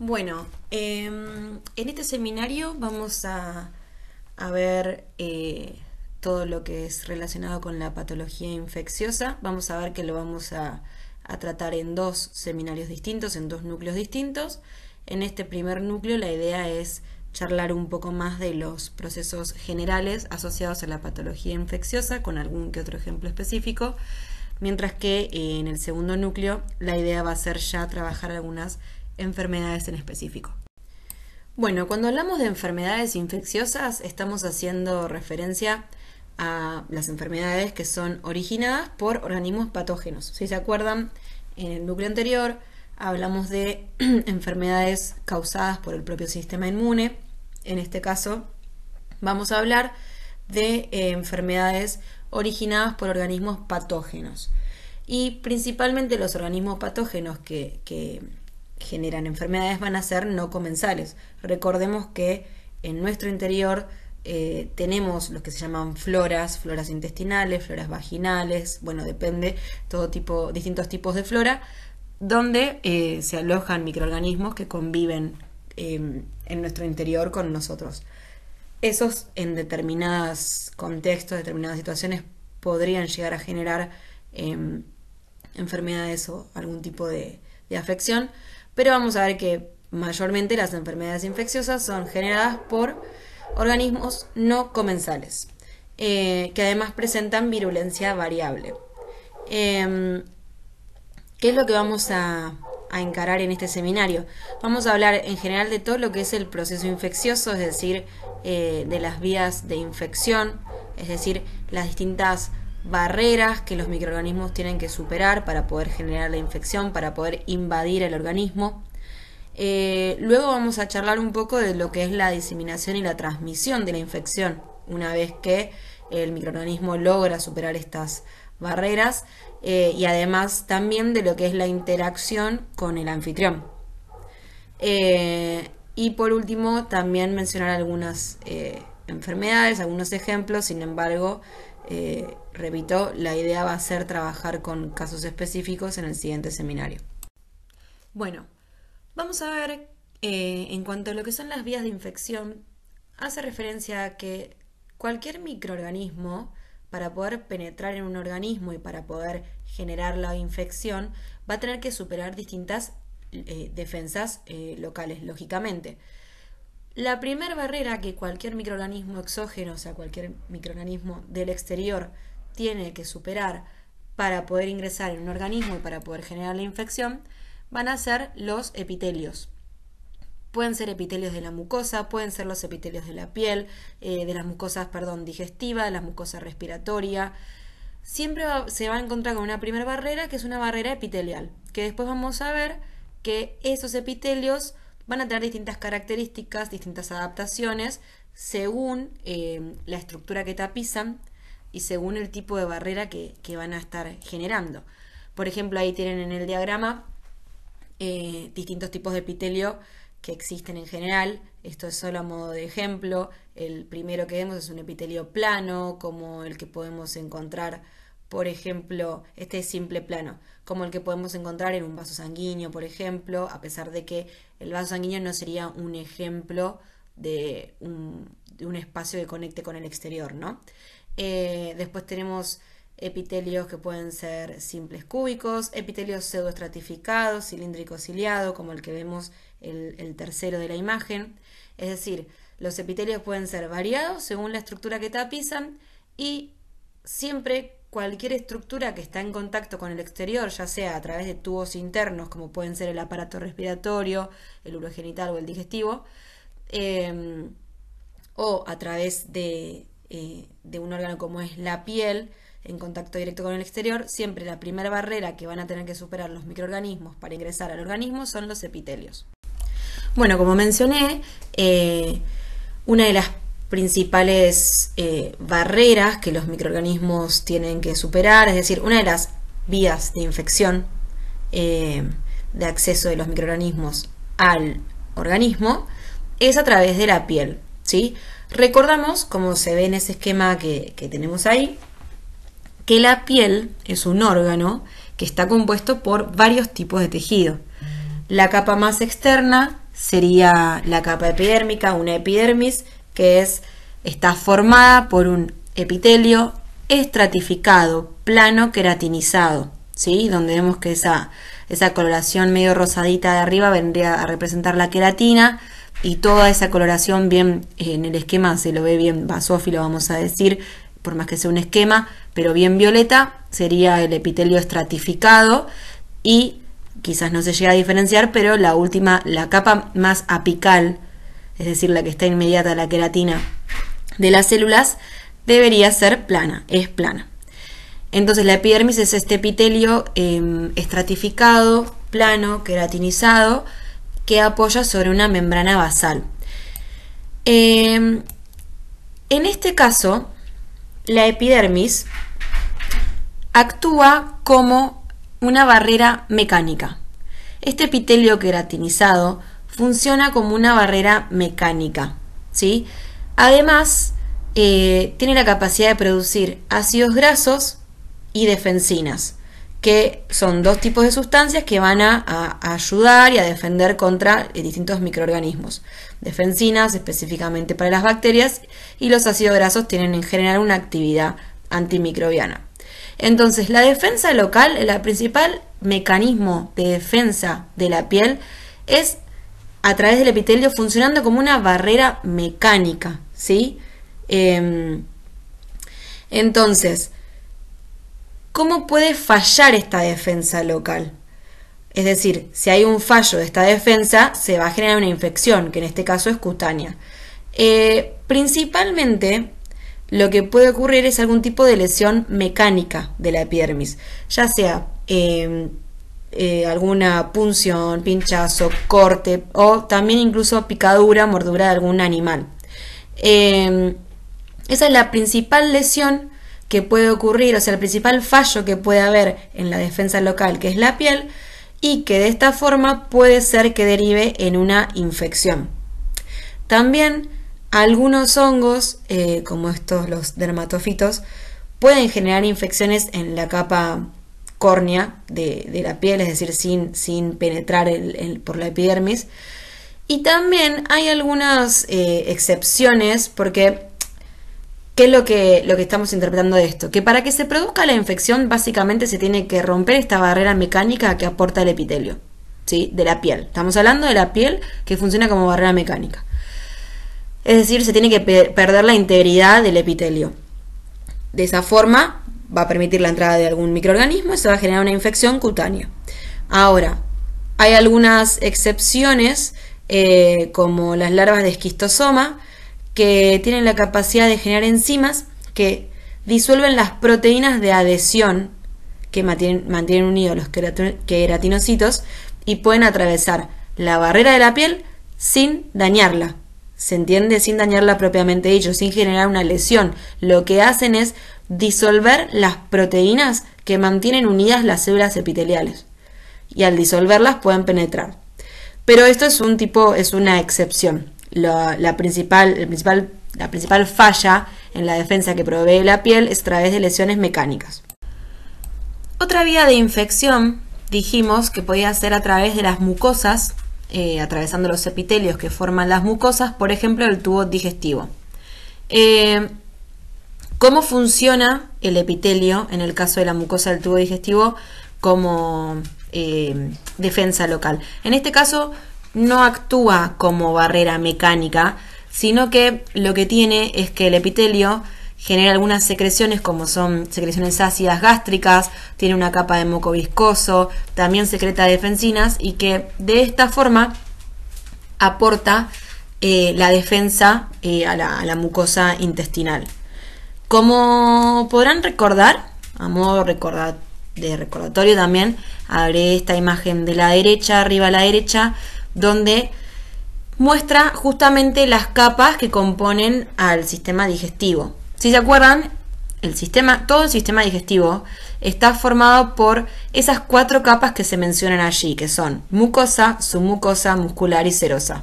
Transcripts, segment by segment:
Bueno, en este seminario vamos a ver todo lo que es relacionado con la patología infecciosa. Vamos a ver que lo vamos a tratar en dos seminarios distintos, en dos núcleos distintos. En este primer núcleo la idea es charlar un poco más de los procesos generales asociados a la patología infecciosa, con algún que otro ejemplo específico, mientras que en el segundo núcleo la idea va a ser ya trabajar algunas enfermedades en específico. Bueno, cuando hablamos de enfermedades infecciosas estamos haciendo referencia a las enfermedades que son originadas por organismos patógenos. Si se acuerdan, en el núcleo anterior hablamos de enfermedades causadas por el propio sistema inmune. En este caso vamos a hablar de enfermedades originadas por organismos patógenos. Y principalmente los organismos patógenos que generan enfermedades van a ser no comensales. Recordemos que en nuestro interior tenemos lo que se llaman floras intestinales, floras vaginales, bueno, depende, distintos tipos de flora, donde se alojan microorganismos que conviven en nuestro interior con nosotros. Esos en determinados contextos, determinadas situaciones, podrían llegar a generar enfermedades o algún tipo de afección, pero vamos a ver que mayormente las enfermedades infecciosas son generadas por organismos no comensales, que además presentan virulencia variable. ¿Qué es lo que vamos a encarar en este seminario? Vamos a hablar en general de todo lo que es el proceso infeccioso, es decir, de las vías de infección, es decir, las distintas barreras que los microorganismos tienen que superar para poder generar la infección, para poder invadir el organismo. Luego vamos a charlar un poco de lo que es la diseminación y la transmisión de la infección, una vez que el microorganismo logra superar estas barreras, y además también de lo que es la interacción con el anfitrión. Y por último también mencionar algunas enfermedades, algunos ejemplos. Sin embargo, repito, la idea va a ser trabajar con casos específicos en el siguiente seminario. Bueno, vamos a ver, en cuanto a lo que son las vías de infección, hace referencia a que cualquier microorganismo, para poder penetrar en un organismo y para poder generar la infección, va a tener que superar distintas defensas locales, lógicamente. La primera barrera que cualquier microorganismo exógeno, o sea, cualquier microorganismo del exterior, tiene que superar para poder ingresar en un organismo y para poder generar la infección, van a ser los epitelios. Pueden ser epitelios de la mucosa, pueden ser los epitelios de la piel, de las mucosas, digestiva, de la mucosa respiratoria. Siempre se va a encontrar con una primera barrera, que es una barrera epitelial, que después vamos a ver que esos epitelios van a tener distintas características, distintas adaptaciones, según la estructura que tapizan y según el tipo de barrera que van a estar generando. Por ejemplo, ahí tienen en el diagrama distintos tipos de epitelio que existen en general. Esto es solo a modo de ejemplo. El primero que vemos es un epitelio plano, como el que podemos encontrar, por ejemplo, este es simple plano, como el que podemos encontrar en un vaso sanguíneo, por ejemplo, a pesar de que el vaso sanguíneo no sería un ejemplo de un espacio que conecte con el exterior, ¿no? Después tenemos epitelios que pueden ser simples cúbicos, epitelios pseudoestratificados, cilíndrico ciliado, como el que vemos el tercero de la imagen. Es decir, los epitelios pueden ser variados según la estructura que tapizan, y siempre cualquier estructura que está en contacto con el exterior, ya sea a través de tubos internos, como pueden ser el aparato respiratorio, el urogenital o el digestivo, o a través de un órgano como es la piel, en contacto directo con el exterior, siempre la primera barrera que van a tener que superar los microorganismos para ingresar al organismo son los epitelios. Bueno, como mencioné, una de las principales barreras que los microorganismos tienen que superar, es decir, una de las vías de infección de acceso de los microorganismos al organismo, es a través de la piel, ¿sí? Recordamos, como se ve en ese esquema que tenemos ahí, que la piel es un órgano que está compuesto por varios tipos de tejido. La capa más externa sería la capa epidérmica, una epidermis, que está formada por un epitelio estratificado, plano, queratinizado, ¿sí? Donde vemos que esa coloración medio rosadita de arriba vendría a representar la queratina, y toda esa coloración bien en el esquema se lo ve bien basófilo, vamos a decir, por más que sea un esquema, pero bien violeta, sería el epitelio estratificado, y quizás no se llega a diferenciar, pero la capa más apical, es decir, la que está inmediata a la queratina de las células, debería ser plana, es plana. Entonces la epidermis es este epitelio estratificado, plano, queratinizado, que apoya sobre una membrana basal. En este caso, la epidermis actúa como una barrera mecánica. Este epitelio queratinizado funciona como una barrera mecánica, ¿sí? Además, tiene la capacidad de producir ácidos grasos y defensinas, que son dos tipos de sustancias que van a ayudar y a defender contra distintos microorganismos. Defensinas específicamente para las bacterias, y los ácidos grasos tienen en general una actividad antimicrobiana. Entonces, la defensa local, el principal mecanismo de defensa de la piel, es a través del epitelio funcionando como una barrera mecánica, ¿sí? Entonces, ¿cómo puede fallar esta defensa local? Es decir, si hay un fallo de esta defensa, se va a generar una infección, que en este caso es cutánea. Principalmente, lo que puede ocurrir es algún tipo de lesión mecánica de la epidermis, ya sea alguna punción, pinchazo, corte, o también incluso picadura, mordedura de algún animal. Esa es la principal lesión que puede ocurrir, o sea, el principal fallo que puede haber en la defensa local, que es la piel, y que de esta forma puede ser que derive en una infección. También algunos hongos, como los dermatofitos, pueden generar infecciones en la capa córnea de la piel, es decir, sin penetrar por la epidermis. Y también hay algunas excepciones, porque ¿qué es lo que estamos interpretando de esto? Que para que se produzca la infección, básicamente se tiene que romper esta barrera mecánica que aporta el epitelio, ¿sí? De la piel. Estamos hablando de la piel que funciona como barrera mecánica. Es decir, se tiene que perder la integridad del epitelio. De esa forma va a permitir la entrada de algún microorganismo y se va a generar una infección cutánea. Ahora, hay algunas excepciones, como las larvas de esquistosoma, que tienen la capacidad de generar enzimas que disuelven las proteínas de adhesión que mantienen unidos los queratinocitos y pueden atravesar la barrera de la piel sin dañarla. ¿Se entiende? Sin dañarla propiamente dicho, sin generar una lesión. Lo que hacen es disolver las proteínas que mantienen unidas las células epiteliales. Y al disolverlas pueden penetrar. Pero esto es una excepción. La principal falla en la defensa que provee la piel es a través de lesiones mecánicas. Otra vía de infección dijimos que podía ser a través de las mucosas, atravesando los epitelios que forman las mucosas, por ejemplo el tubo digestivo. ¿Cómo funciona el epitelio en el caso de la mucosa del tubo digestivo como defensa local? En este caso no actúa como barrera mecánica, sino que lo que tiene es que el epitelio genera algunas secreciones, como son secreciones ácidas gástricas, tiene una capa de moco viscoso, también secreta defensinas, y que de esta forma aporta la defensa a la mucosa intestinal. Como podrán recordar, a modo de recordatorio también, haré esta imagen de la derecha, arriba a la derecha, donde muestra justamente las capas que componen al sistema digestivo. Si se acuerdan, todo el sistema digestivo está formado por esas 4 capas que se mencionan allí, que son mucosa, submucosa, muscular y serosa.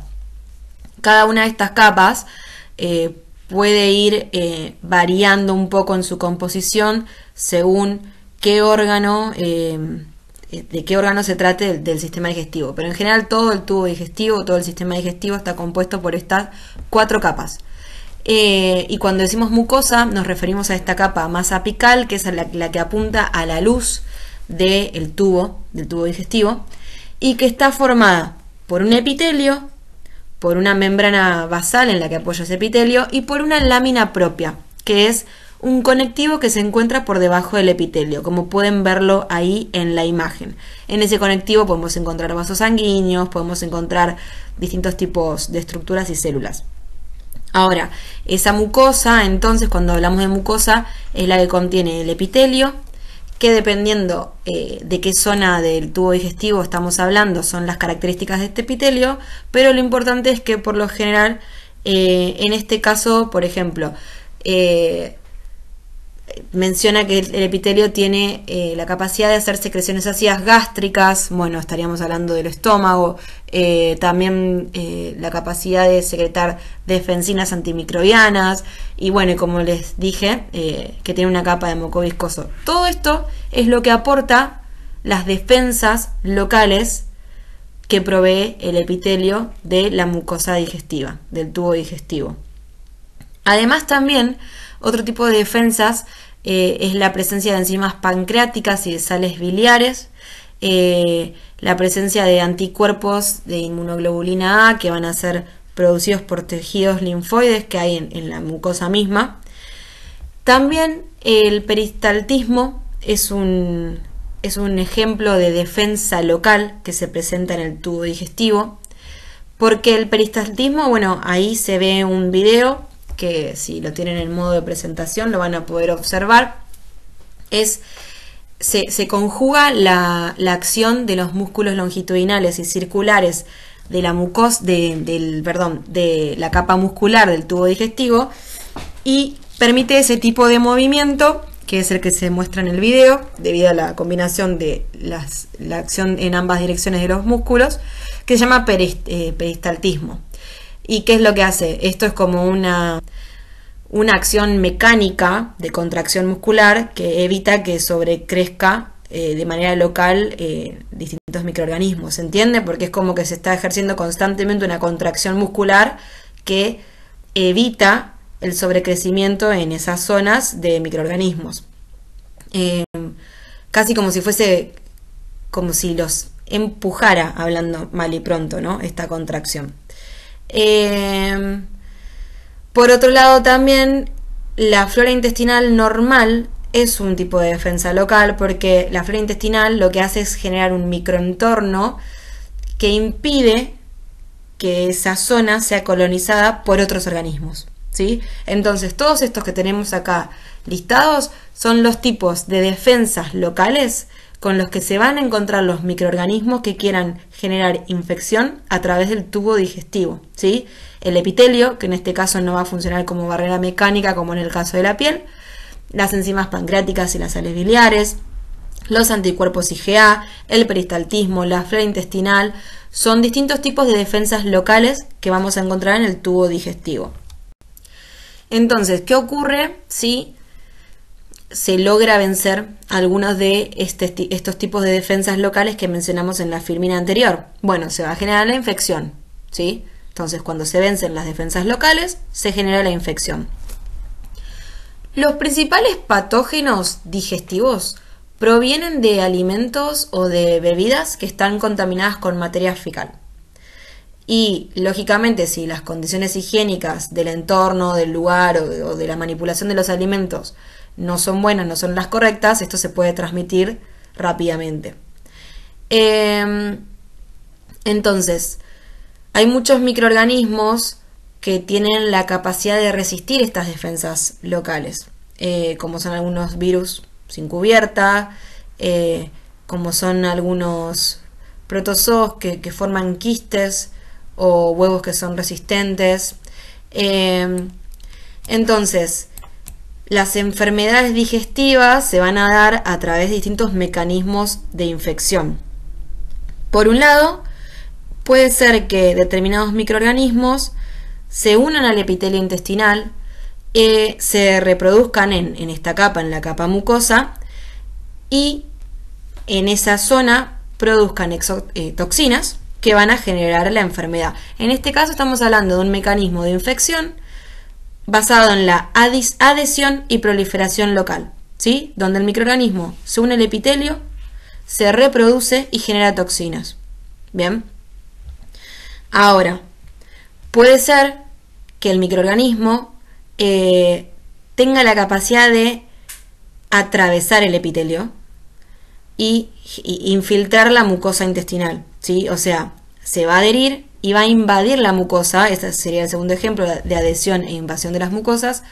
Cada una de estas capas puede ir variando un poco en su composición según qué órgano de qué órgano se trate del sistema digestivo. Pero en general todo el tubo digestivo, todo el sistema digestivo está compuesto por estas 4 capas. Y cuando decimos mucosa nos referimos a esta capa más apical, que es la que apunta a la luz del tubo digestivo, y que está formada por un epitelio, por una membrana basal en la que apoya ese epitelio y por una lámina propia, que es un conectivo que se encuentra por debajo del epitelio, como pueden verlo ahí en la imagen. En ese conectivo podemos encontrar vasos sanguíneos, podemos encontrar distintos tipos de estructuras y células. Ahora, esa mucosa, entonces, cuando hablamos de mucosa, es la que contiene el epitelio, que dependiendo de qué zona del tubo digestivo estamos hablando, son las características de este epitelio, pero lo importante es que por lo general, en este caso, por ejemplo, menciona que el epitelio tiene la capacidad de hacer secreciones ácidas gástricas, bueno, estaríamos hablando del estómago, también la capacidad de secretar defensinas antimicrobianas, y bueno, como les dije, que tiene una capa de moco viscoso. Todo esto es lo que aporta las defensas locales que provee el epitelio de la mucosa digestiva, del tubo digestivo. Además también, otro tipo de defensas es la presencia de enzimas pancreáticas y de sales biliares, la presencia de anticuerpos de inmunoglobulina A que van a ser producidos por tejidos linfoides que hay en la mucosa misma. También el peristaltismo es un ejemplo de defensa local que se presenta en el tubo digestivo, porque el peristaltismo, bueno, ahí se ve un video que si lo tienen en modo de presentación lo van a poder observar. Se conjuga la acción de los músculos longitudinales y circulares de la mucosa, de la capa muscular del tubo digestivo, y permite ese tipo de movimiento, que es el que se muestra en el video, debido a la combinación de la acción en ambas direcciones de los músculos, que se llama peristaltismo. ¿Y qué es lo que hace? Esto es como una acción mecánica de contracción muscular que evita que sobrecrezca de manera local distintos microorganismos. ¿Se entiende? Porque es como que se está ejerciendo constantemente una contracción muscular que evita el sobrecrecimiento en esas zonas de microorganismos. Casi como si fuese, como si los empujara, hablando mal y pronto, ¿no? Esta contracción. Por otro lado también la flora intestinal normal es un tipo de defensa local, porque la flora intestinal lo que hace es generar un microentorno que impide que esa zona sea colonizada por otros organismos, ¿sí? Entonces todos estos que tenemos acá listados son los tipos de defensas locales con los que se van a encontrar los microorganismos que quieran generar infección a través del tubo digestivo, ¿sí? El epitelio, que en este caso no va a funcionar como barrera mecánica como en el caso de la piel, las enzimas pancreáticas y las sales biliares, los anticuerpos IgA, el peristaltismo, la flora intestinal, son distintos tipos de defensas locales que vamos a encontrar en el tubo digestivo. Entonces, ¿qué ocurre si se logra vencer algunos de estos tipos de defensas locales que mencionamos en la filmina anterior? Bueno, se va a generar la infección, ¿sí? Entonces, cuando se vencen las defensas locales, se genera la infección. Los principales patógenos digestivos provienen de alimentos o de bebidas que están contaminadas con materia fecal. Y, lógicamente, si las condiciones higiénicas del entorno, del lugar o de la manipulación de los alimentos no son buenas, no son las correctas, esto se puede transmitir rápidamente. Entonces, hay muchos microorganismos que tienen la capacidad de resistir estas defensas locales, como son algunos virus sin cubierta, como son algunos protozoos que forman quistes o huevos que son resistentes. Entonces, las enfermedades digestivas se van a dar a través de distintos mecanismos de infección. Por un lado, puede ser que determinados microorganismos se unan al epitelio intestinal, se reproduzcan en esta capa, en la capa mucosa, y en esa zona produzcan toxinas que van a generar la enfermedad. En este caso estamos hablando de un mecanismo de infección basado en la adhesión y proliferación local, ¿sí? Donde el microorganismo se une al epitelio, se reproduce y genera toxinas. Bien. Ahora, puede ser que el microorganismo tenga la capacidad de atravesar el epitelio y infiltrar la mucosa intestinal, ¿sí? O sea, se va a adherir y va a invadir la mucosa. Este sería el segundo ejemplo de adhesión e invasión de las mucosas.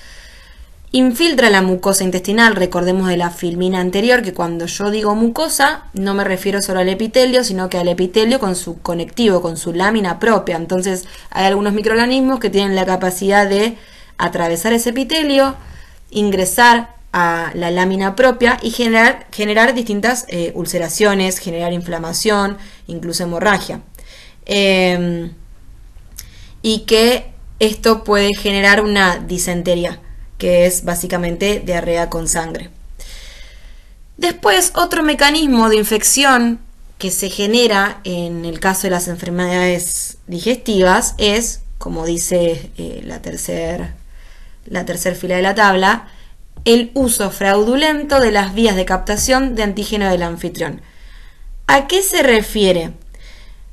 Infiltra la mucosa intestinal. Recordemos de la filmina anterior que cuando yo digo mucosa no me refiero solo al epitelio, sino que al epitelio con su conectivo, con su lámina propia. Entonces hay algunos microorganismos que tienen la capacidad de atravesar ese epitelio, ingresar a la lámina propia y generar distintas ulceraciones, generar inflamación, incluso hemorragia. Y que esto puede generar una disentería, que es básicamente diarrea con sangre. Después, otro mecanismo de infección que se genera en el caso de las enfermedades digestivas es, como dice la tercer fila de la tabla, el uso fraudulento de las vías de captación de antígeno del anfitrión. ¿A qué se refiere?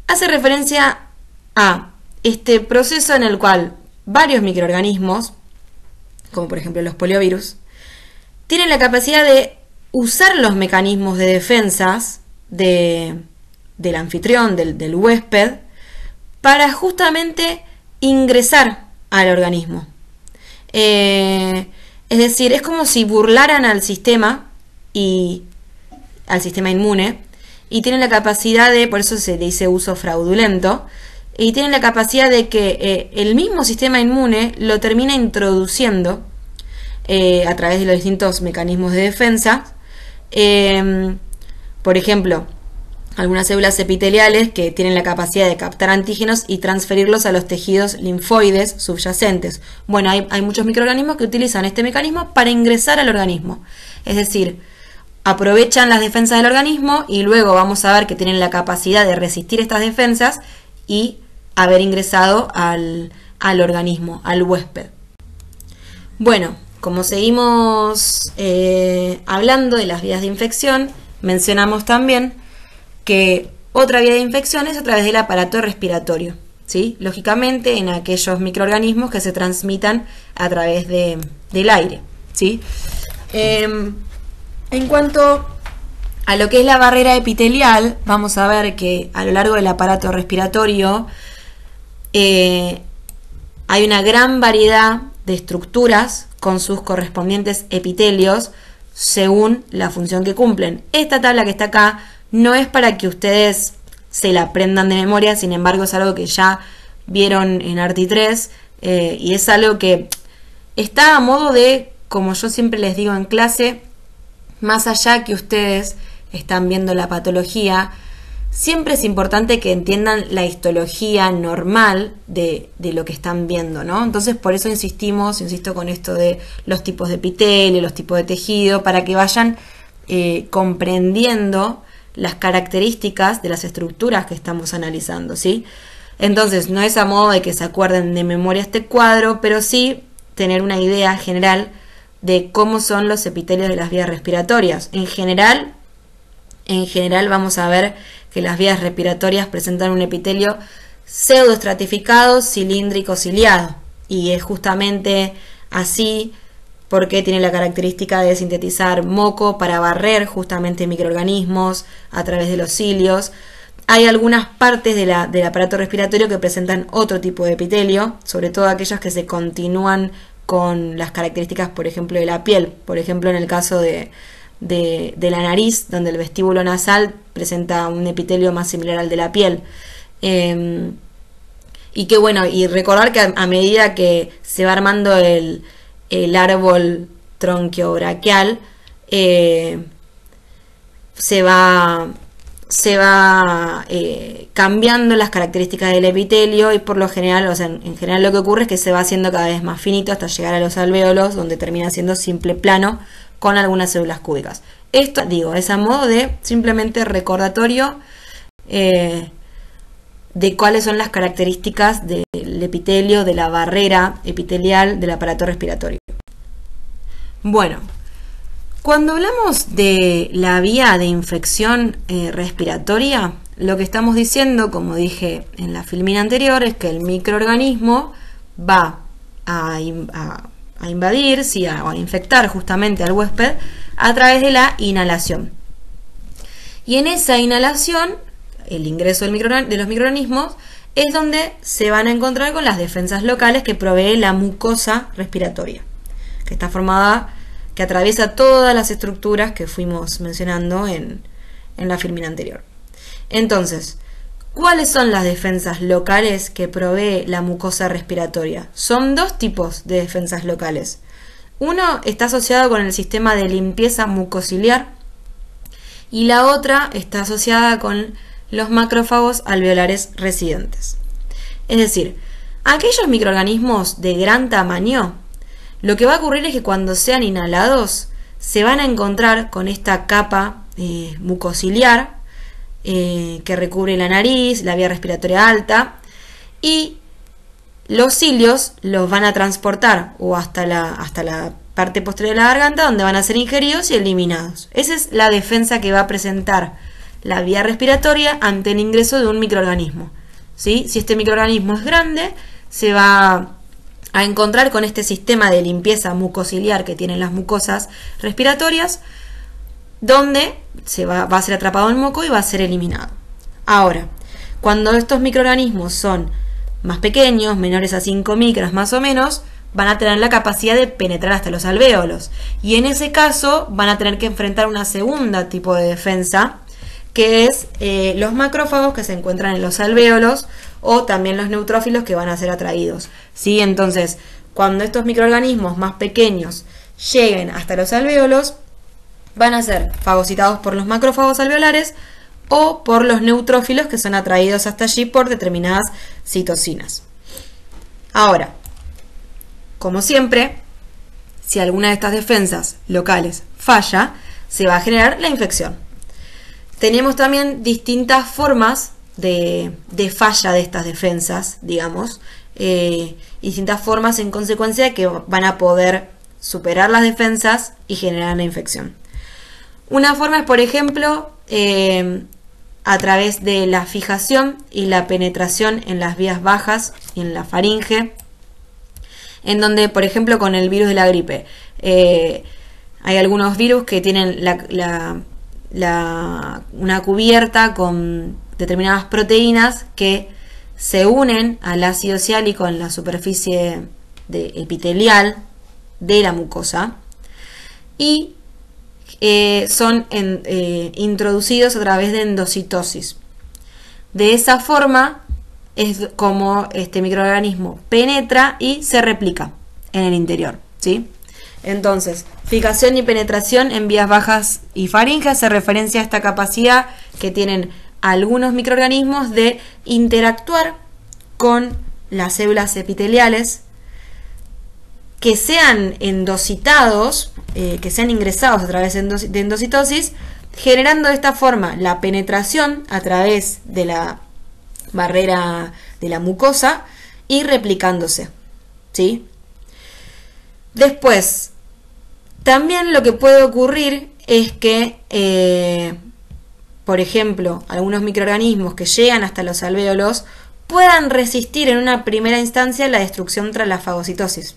Hace referencia a este proceso en el cual varios microorganismos, como por ejemplo los poliovirus, tienen la capacidad de usar los mecanismos de defensas del anfitrión, del huésped, para justamente ingresar al organismo. Es decir, es como si burlaran al sistema inmune, y tienen la capacidad de, por eso se dice uso fraudulento, y tienen la capacidad de que el mismo sistema inmune lo termina introduciendo a través de los distintos mecanismos de defensa. Por ejemplo, algunas células epiteliales que tienen la capacidad de captar antígenos y transferirlos a los tejidos linfoides subyacentes. Bueno, hay muchos microorganismos que utilizan este mecanismo para ingresar al organismo. Es decir, aprovechan las defensas del organismo y luego vamos a ver que tienen la capacidad de resistir estas defensas y haber ingresado al organismo, al huésped. Bueno, como seguimos hablando de las vías de infección, mencionamos también que otra vía de infección es a través del aparato respiratorio, ¿sí? Lógicamente en aquellos microorganismos que se transmitan a través del aire, ¿sí? En cuanto a lo que es la barrera epitelial, vamos a ver que a lo largo del aparato respiratorio hay una gran variedad de estructuras con sus correspondientes epitelios según la función que cumplen. Esta tabla que está acá no es para que ustedes se la aprendan de memoria, sin embargo es algo que ya vieron en ARTI 3 y es algo que está a modo de, como yo siempre les digo en clase, más allá que ustedes están viendo la patología, siempre es importante que entiendan la histología normal de lo que están viendo, ¿no? Entonces por eso insisto con esto de los tipos de epitelio, los tipos de tejido, para que vayan comprendiendo las características de las estructuras que estamos analizando, ¿sí? Entonces no es a modo de que se acuerden de memoria este cuadro, pero sí tener una idea general de cómo son los epitelios de las vías respiratorias. En general vamos a ver que las vías respiratorias presentan un epitelio pseudoestratificado, cilíndrico, ciliado, y es justamente así porque tiene la característica de sintetizar moco para barrer justamente microorganismos a través de los cilios. Hay algunas partes del aparato respiratorio que presentan otro tipo de epitelio, sobre todo aquellas que se continúan con las características, por ejemplo, de la piel. Por ejemplo, en el caso de la nariz, donde el vestíbulo nasal presenta un epitelio más similar al de la piel. Y que bueno, y recordar que a medida que se va armando el árbol tronquiobraquial, se va cambiando las características del epitelio, y por lo general, o sea, en general lo que ocurre es que se va haciendo cada vez más finito hasta llegar a los alvéolos, donde termina siendo simple plano con algunas células cúbicas. Esto, digo, es a modo de simplemente recordatorio de cuáles son las características del epitelio, de la barrera epitelial del aparato respiratorio. Bueno, cuando hablamos de la vía de infección respiratoria, lo que estamos diciendo, como dije en la filmina anterior, es que el microorganismo va a invadir, sí, a infectar justamente al huésped a través de la inhalación. Y en esa inhalación, el ingreso de los microorganismos es donde se van a encontrar con las defensas locales que provee la mucosa respiratoria, que está formada, que atraviesa todas las estructuras que fuimos mencionando en la filmina anterior. Entonces, ¿cuáles son las defensas locales que provee la mucosa respiratoria? Son dos tipos de defensas locales. Uno está asociado con el sistema de limpieza mucociliar y la otra está asociada con los macrófagos alveolares residentes. Es decir, aquellos microorganismos de gran tamaño, lo que va a ocurrir es que cuando sean inhalados se van a encontrar con esta capa mucociliar que recubre la nariz, la vía respiratoria alta, y los cilios los van a transportar o hasta la parte posterior de la garganta, donde van a ser ingeridos y eliminados. Esa es la defensa que va a presentar la vía respiratoria ante el ingreso de un microorganismo, ¿sí? Si este microorganismo es grande, se va a encontrar con este sistema de limpieza mucociliar que tienen las mucosas respiratorias, donde va a ser atrapado el moco y va a ser eliminado. Ahora, cuando estos microorganismos son más pequeños, menores a 5 micras más o menos, van a tener la capacidad de penetrar hasta los alvéolos. Y en ese caso van a tener que enfrentar una segunda tipo de defensa, que es los macrófagos que se encuentran en los alvéolos o también los neutrófilos que van a ser atraídos, ¿sí? Entonces, cuando estos microorganismos más pequeños lleguen hasta los alvéolos, van a ser fagocitados por los macrófagos alveolares o por los neutrófilos que son atraídos hasta allí por determinadas citocinas. Ahora, como siempre, si alguna de estas defensas locales falla, se va a generar la infección. Tenemos también distintas formas de falla de estas defensas, digamos, distintas formas en consecuencia que van a poder superar las defensas y generar la infección. Una forma es, por ejemplo, a través de la fijación y la penetración en las vías bajas y en la faringe, en donde, por ejemplo, con el virus de la gripe, hay algunos virus que tienen una cubierta con determinadas proteínas que se unen al ácido ciálico en la superficie epitelial de la mucosa y son introducidos a través de endocitosis. De esa forma es como este microorganismo penetra y se replica en el interior, ¿sí? Entonces, fijación y penetración en vías bajas y faringe hace referencia a esta capacidad que tienen algunos microorganismos de interactuar con las células epiteliales, que sean endocitados, que sean ingresados a través de endocitosis, generando de esta forma la penetración a través de la barrera de la mucosa y replicándose, ¿sí? Después, también lo que puede ocurrir es que, por ejemplo, algunos microorganismos que llegan hasta los alvéolos puedan resistir en una primera instancia la destrucción tras la fagocitosis,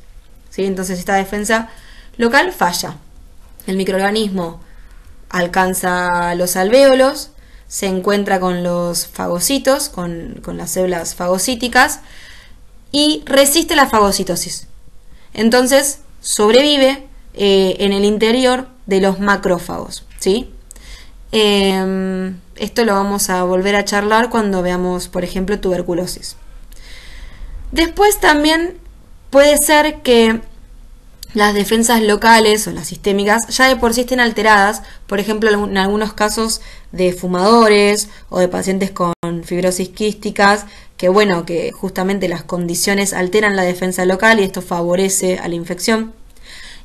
¿sí? Entonces esta defensa local falla. El microorganismo alcanza los alvéolos, se encuentra con los fagocitos, con las células fagocíticas y resiste la fagocitosis. Entonces sobrevive en el interior de los macrófagos, ¿sí? Esto lo vamos a volver a charlar cuando veamos, por ejemplo, tuberculosis. Después también puede ser que las defensas locales o las sistémicas ya de por sí estén alteradas, por ejemplo, en algunos casos de fumadores o de pacientes con fibrosis quísticas, que justamente las condiciones alteran la defensa local y esto favorece a la infección.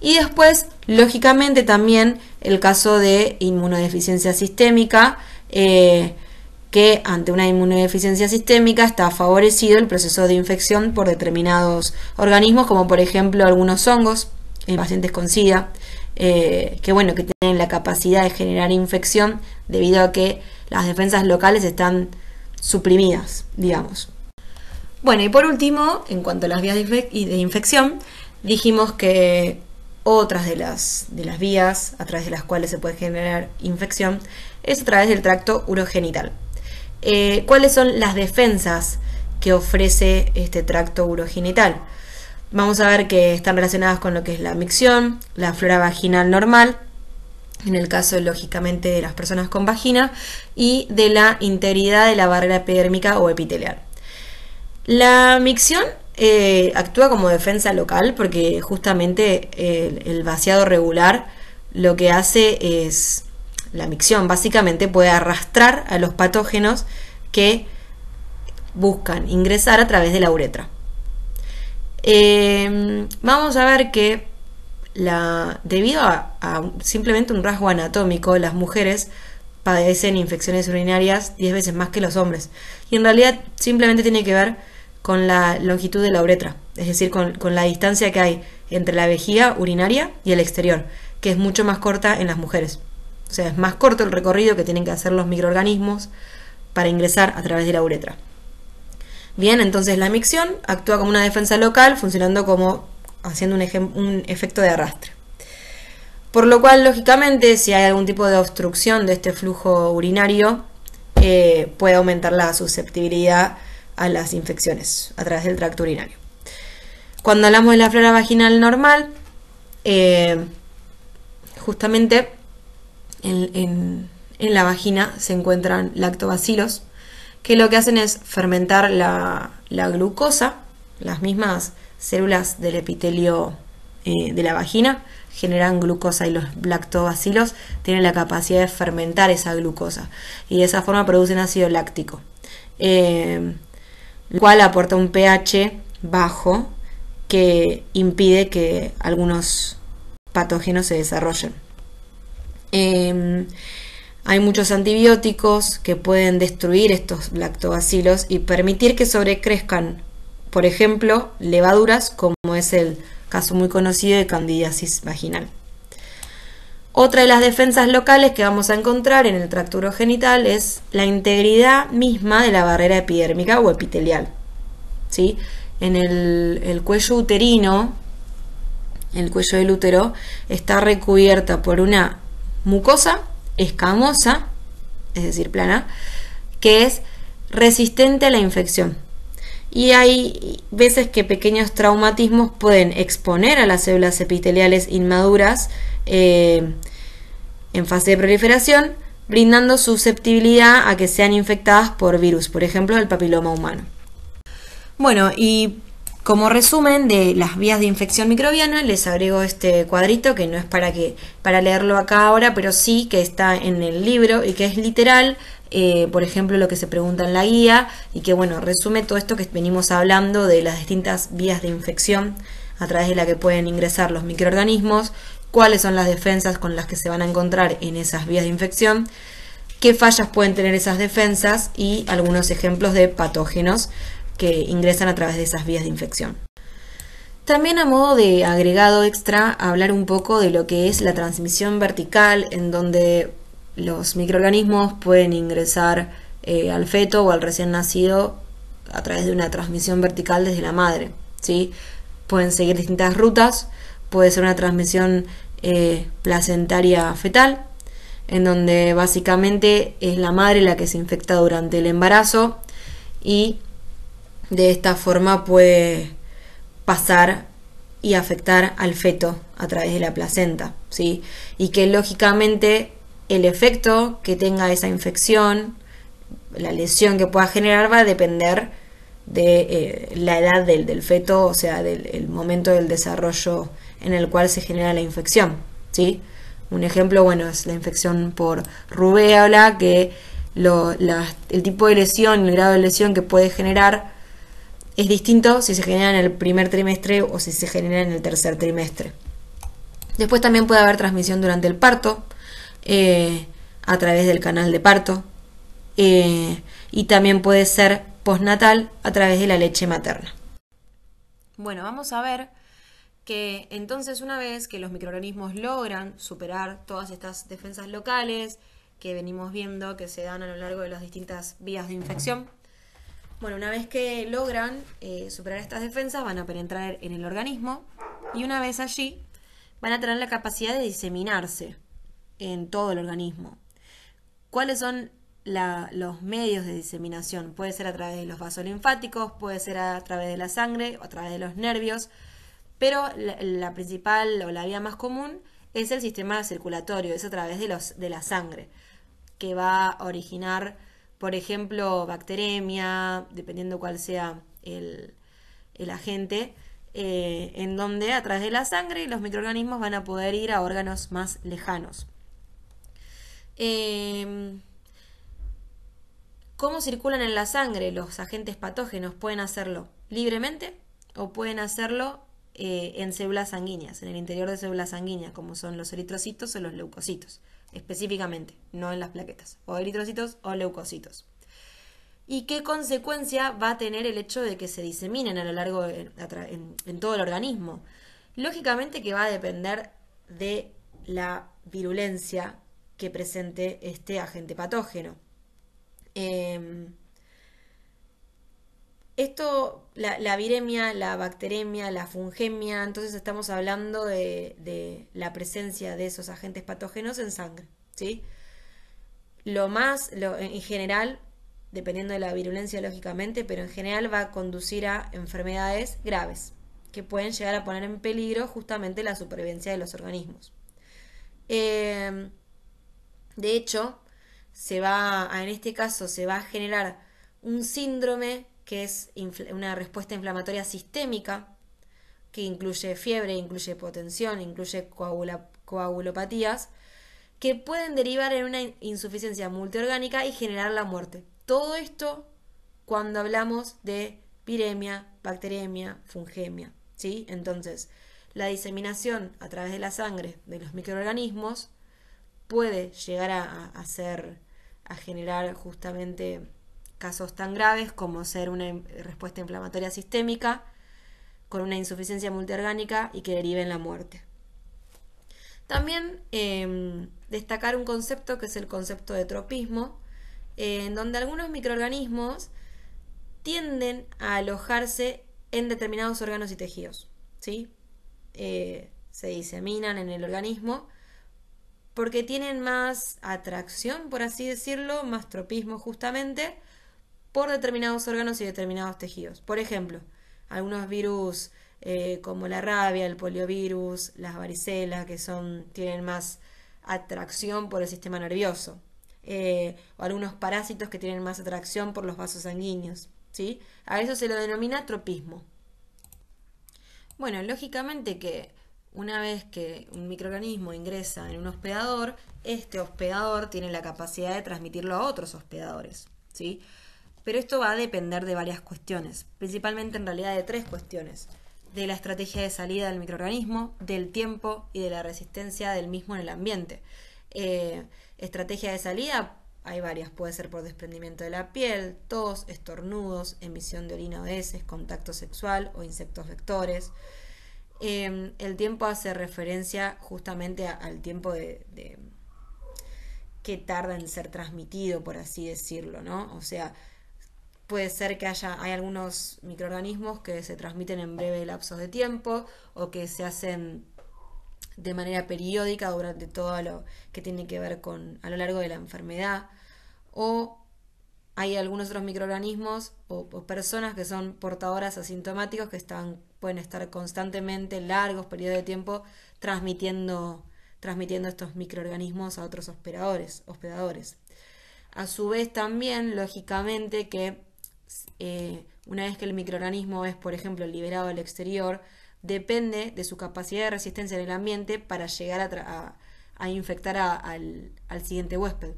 Y después, lógicamente, también el caso de inmunodeficiencia sistémica, que ante una inmunodeficiencia sistémica está favorecido el proceso de infección por determinados organismos, como por ejemplo algunos hongos en pacientes con SIDA, que tienen la capacidad de generar infección debido a que las defensas locales están suprimidas, digamos. Bueno, y por último, en cuanto a las vías de infección, dijimos que otras de las vías a través de las cuales se puede generar infección es a través del tracto urogenital. ¿Cuáles son las defensas que ofrece este tracto urogenital? Vamos a ver que están relacionadas con lo que es la micción, la flora vaginal normal, en el caso lógicamente de las personas con vagina, y de la integridad de la barrera epidérmica o epitelial. La micción actúa como defensa local porque justamente el vaciado regular lo que hace es, la micción básicamente puede arrastrar a los patógenos que buscan ingresar a través de la uretra. Vamos a ver que debido a simplemente un rasgo anatómico, las mujeres padecen infecciones urinarias 10 veces más que los hombres. Y en realidad simplemente tiene que ver con la longitud de la uretra, es decir, con la distancia que hay entre la vejiga urinaria y el exterior, que es mucho más corta en las mujeres. O sea, es más corto el recorrido que tienen que hacer los microorganismos para ingresar a través de la uretra. Bien, entonces la micción actúa como una defensa local, funcionando como haciendo un efecto de arrastre. Por lo cual, lógicamente, si hay algún tipo de obstrucción de este flujo urinario, puede aumentar la susceptibilidad a las infecciones a través del tracto urinario. Cuando hablamos de la flora vaginal normal, justamente en la vagina se encuentran lactobacilos, que lo que hacen es fermentar la glucosa. Las mismas células del epitelio de la vagina generan glucosa y los lactobacilos tienen la capacidad de fermentar esa glucosa y de esa forma producen ácido láctico, lo cual aporta un pH bajo que impide que algunos patógenos se desarrollen. Hay muchos antibióticos que pueden destruir estos lactobacilos y permitir que sobrecrezcan, por ejemplo, levaduras, como es el caso muy conocido de candidiasis vaginal. Otra de las defensas locales que vamos a encontrar en el tracto urogenital es la integridad misma de la barrera epidérmica o epitelial. ¿Sí? En el cuello uterino, el cuello del útero, está recubierta por una mucosa escamosa, es decir, plana, que es resistente a la infección. Y hay veces que pequeños traumatismos pueden exponer a las células epiteliales inmaduras en fase de proliferación, brindando susceptibilidad a que sean infectadas por virus, por ejemplo, el papiloma humano. Bueno, y como resumen de las vías de infección microbiana, les agrego este cuadrito que no es para leerlo acá ahora, pero sí que está en el libro y que es literal, por ejemplo, lo que se pregunta en la guía y que, bueno, resume todo esto que venimos hablando de las distintas vías de infección a través de la que pueden ingresar los microorganismos, cuáles son las defensas con las que se van a encontrar en esas vías de infección, qué fallas pueden tener esas defensas y algunos ejemplos de patógenos que ingresan a través de esas vías de infección. También, a modo de agregado extra, hablar un poco de lo que es la transmisión vertical, en donde los microorganismos pueden ingresar al feto o al recién nacido a través de una transmisión vertical desde la madre, ¿sí? Pueden seguir distintas rutas, puede ser una transmisión placentaria fetal, en donde básicamente es la madre la que se infecta durante el embarazo y de esta forma puede pasar y afectar al feto a través de la placenta, ¿sí? Y que lógicamente el efecto que tenga esa infección, la lesión que pueda generar, va a depender de la edad del feto, o sea, del momento del desarrollo en el cual se genera la infección, ¿sí? Un ejemplo, bueno, es la infección por rubéola, que el tipo de lesión, el grado de lesión que puede generar es distinto si se genera en el primer trimestre o si se genera en el tercer trimestre. Después también puede haber transmisión durante el parto, a través del canal de parto, y también puede ser postnatal a través de la leche materna. Bueno, vamos a ver que entonces una vez que los microorganismos logran superar todas estas defensas locales que venimos viendo que se dan a lo largo de las distintas vías de infección, bueno, una vez que logran superar estas defensas van a penetrar en el organismo y una vez allí van a tener la capacidad de diseminarse en todo el organismo. ¿Cuáles son los medios de diseminación? Puede ser a través de los vasos linfáticos, puede ser a través de la sangre o a través de los nervios, pero la principal o la vía más común es el sistema circulatorio, es a través de la sangre, que va a originar, por ejemplo, bacteremia, dependiendo cuál sea el agente, en donde a través de la sangre los microorganismos van a poder ir a órganos más lejanos. ¿Cómo circulan en la sangre los agentes patógenos? Pueden hacerlo libremente o pueden hacerlo en células sanguíneas, en el interior de células sanguíneas, como son los eritrocitos o los leucocitos, específicamente, no en las plaquetas, o eritrocitos o leucocitos. ¿Y qué consecuencia va a tener el hecho de que se diseminen a lo largo en todo el organismo? Lógicamente que va a depender de la virulencia que presente este agente patógeno. La viremia, la bacteremia, la fungemia, entonces estamos hablando de la presencia de esos agentes patógenos en sangre, ¿sí? En general, dependiendo de la virulencia lógicamente, pero en general va a conducir a enfermedades graves que pueden llegar a poner en peligro justamente la supervivencia de los organismos. De hecho, en este caso se va a generar un síndrome que es una respuesta inflamatoria sistémica, que incluye fiebre, incluye hipotensión, incluye coagulopatías, que pueden derivar en una insuficiencia multiorgánica y generar la muerte. Todo esto cuando hablamos de viremia, bacteremia, fungemia, ¿sí? Entonces, la diseminación a través de la sangre de los microorganismos puede llegar a generar justamente casos tan graves como ser una respuesta inflamatoria sistémica con una insuficiencia multiorgánica y que derive en la muerte. También destacar un concepto que es el concepto de tropismo, en donde algunos microorganismos tienden a alojarse en determinados órganos y tejidos, ¿sí? Se diseminan en el organismo porque tienen más atracción, por así decirlo, más tropismo justamente, por determinados órganos y determinados tejidos. Por ejemplo, algunos virus como la rabia, el poliovirus, las varicelas, que tienen más atracción por el sistema nervioso. O algunos parásitos que tienen más atracción por los vasos sanguíneos, ¿sí? A eso se lo denomina tropismo. Bueno, lógicamente que una vez que un microorganismo ingresa en un hospedador, este hospedador tiene la capacidad de transmitirlo a otros hospedadores, ¿sí? Pero esto va a depender de varias cuestiones, principalmente en realidad de 3 cuestiones: de la estrategia de salida del microorganismo, del tiempo y de la resistencia del mismo en el ambiente. Estrategia de salida, hay varias, puede ser por desprendimiento de la piel, tos, estornudos, emisión de orina o heces, contacto sexual o insectos vectores. El tiempo hace referencia justamente al tiempo que tarda en ser transmitido, por así decirlo, ¿no? O sea, puede ser que hay algunos microorganismos que se transmiten en breve lapsos de tiempo o que se hacen de manera periódica durante todo lo que tiene que ver a lo largo de la enfermedad, o hay algunos otros microorganismos o personas que son portadoras asintomáticos que pueden estar constantemente largos periodos de tiempo transmitiendo estos microorganismos a otros hospedadores. A su vez también, lógicamente, que una vez que el microorganismo es, por ejemplo, liberado al exterior, depende de su capacidad de resistencia en el ambiente para llegar a infectar al siguiente huésped.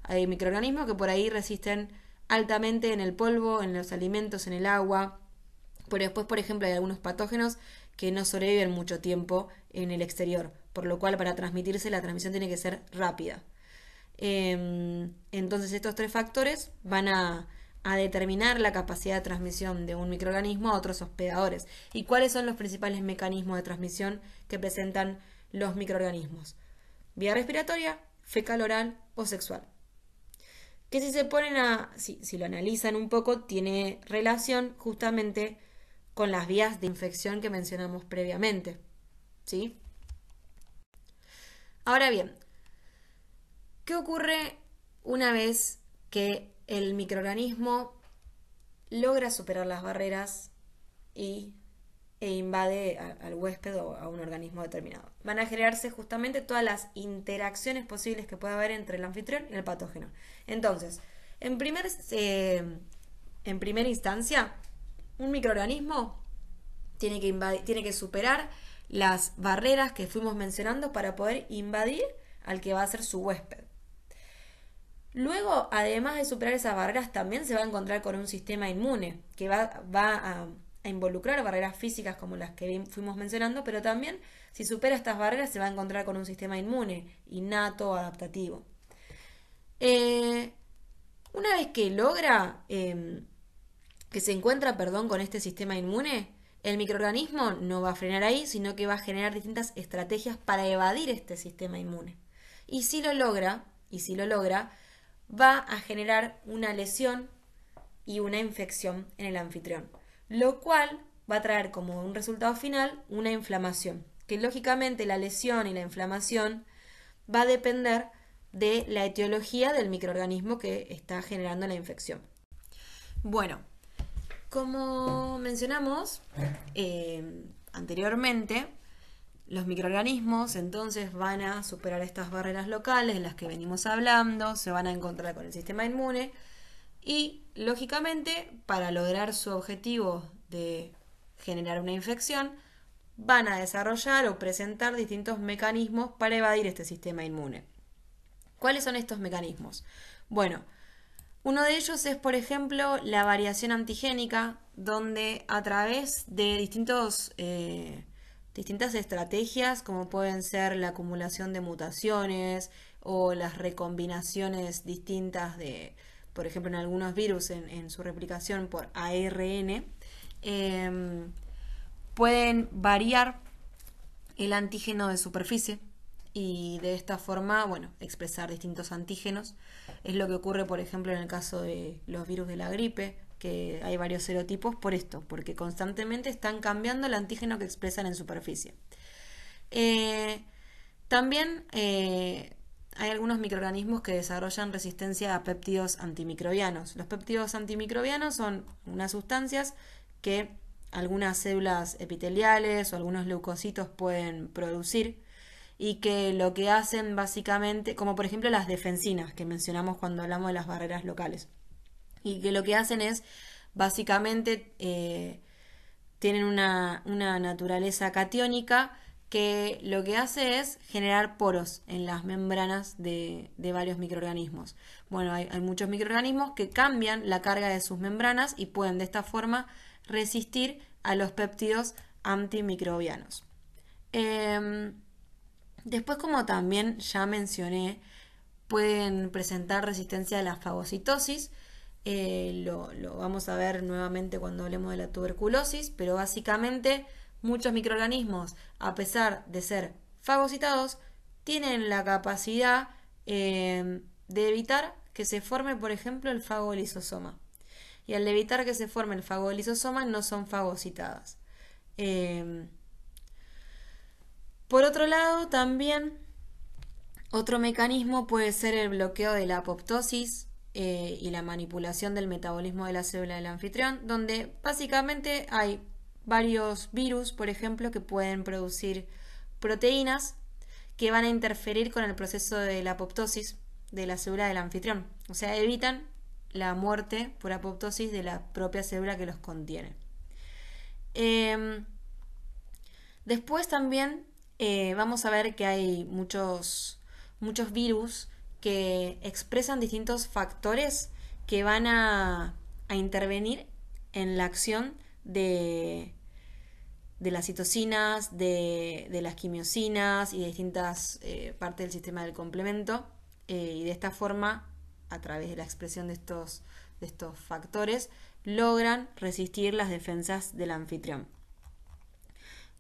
Hay microorganismos que por ahí resisten altamente en el polvo, en los alimentos, en el agua, pero después, por ejemplo, hay algunos patógenos que no sobreviven mucho tiempo en el exterior. por lo cual para transmitirse la transmisión tiene que ser rápida. Entonces estos tres factores van a determinar la capacidad de transmisión de un microorganismo a otros hospedadores. ¿Y cuáles son los principales mecanismos de transmisión que presentan los microorganismos? Vía respiratoria, fecal oral o sexual. Que si se ponen si lo analizan un poco, tiene relación justamente con las vías de infección que mencionamos previamente. ¿Sí? Ahora bien, ¿qué ocurre una vez que el microorganismo logra superar las barreras e invade al huésped o a un organismo determinado? Van a generarse justamente todas las interacciones posibles que pueda haber entre el anfitrión y el patógeno. Entonces, en primera instancia, un microorganismo tiene que superar las barreras que fuimos mencionando para poder invadir al que va a ser su huésped. Luego, además de superar esas barreras, también se va a encontrar con un sistema inmune que va a involucrar barreras físicas como las que fuimos mencionando, pero también si supera estas barreras se va a encontrar con un sistema inmune innato, adaptativo. Una vez que logra, que se encuentra, con este sistema inmune, el microorganismo no va a frenar ahí, sino que va a generar distintas estrategias para evadir este sistema inmune. Y si lo logra, va a generar una lesión y una infección en el anfitrión, lo cual va a traer como un resultado final una inflamación, que lógicamente la lesión y la inflamación va a depender de la etiología del microorganismo que está generando la infección. Bueno, como mencionamos anteriormente, los microorganismos entonces van a superar estas barreras locales de las que venimos hablando, se van a encontrar con el sistema inmune y, lógicamente, para lograr su objetivo de generar una infección, van a desarrollar o presentar distintos mecanismos para evadir este sistema inmune. ¿Cuáles son estos mecanismos? Bueno, uno de ellos es, por ejemplo, la variación antigénica, donde a través de distintas estrategias, como pueden ser la acumulación de mutaciones o las recombinaciones distintas de, por ejemplo, en algunos virus en su replicación por ARN, pueden variar el antígeno de superficie y de esta forma, expresar distintos antígenos. Es lo que ocurre, por ejemplo, en el caso de los virus de la gripe, que hay varios serotipos por esto, porque constantemente están cambiando el antígeno que expresan en superficie. También hay algunos microorganismos que desarrollan resistencia a péptidos antimicrobianos. Los péptidos antimicrobianos son unas sustancias que algunas células epiteliales o algunos leucocitos pueden producir y que lo que hacen básicamente, como por ejemplo las defensinas que mencionamos cuando hablamos de las barreras locales, y que lo que hacen es básicamente tienen una naturaleza catiónica que lo que hace es generar poros en las membranas de varios microorganismos. Bueno, hay muchos microorganismos que cambian la carga de sus membranas y pueden de esta forma resistir a los péptidos antimicrobianos. Después, como también ya mencioné, pueden presentar resistencia a la fagocitosis. Lo vamos a ver nuevamente cuando hablemos de la tuberculosis, pero básicamente muchos microorganismos, a pesar de ser fagocitados, tienen la capacidad de evitar que se forme, por ejemplo, el fagolisosoma. Y al evitar que se forme el fagolisosoma, no son fagocitadas. Por otro lado, también otro mecanismo puede ser el bloqueo de la apoptosis y la manipulación del metabolismo de la célula del anfitrión, donde básicamente hay varios virus, por ejemplo, que pueden producir proteínas que van a interferir con el proceso de la apoptosis de la célula del anfitrión. O sea, evitan la muerte por apoptosis de la propia célula que los contiene. Después también vamos a ver que hay muchos virus que expresan distintos factores que van a intervenir en la acción de de las citocinas, de las quimiosinas y de distintas partes del sistema del complemento. Y de esta forma, a través de la expresión de estos factores, logran resistir las defensas del anfitrión.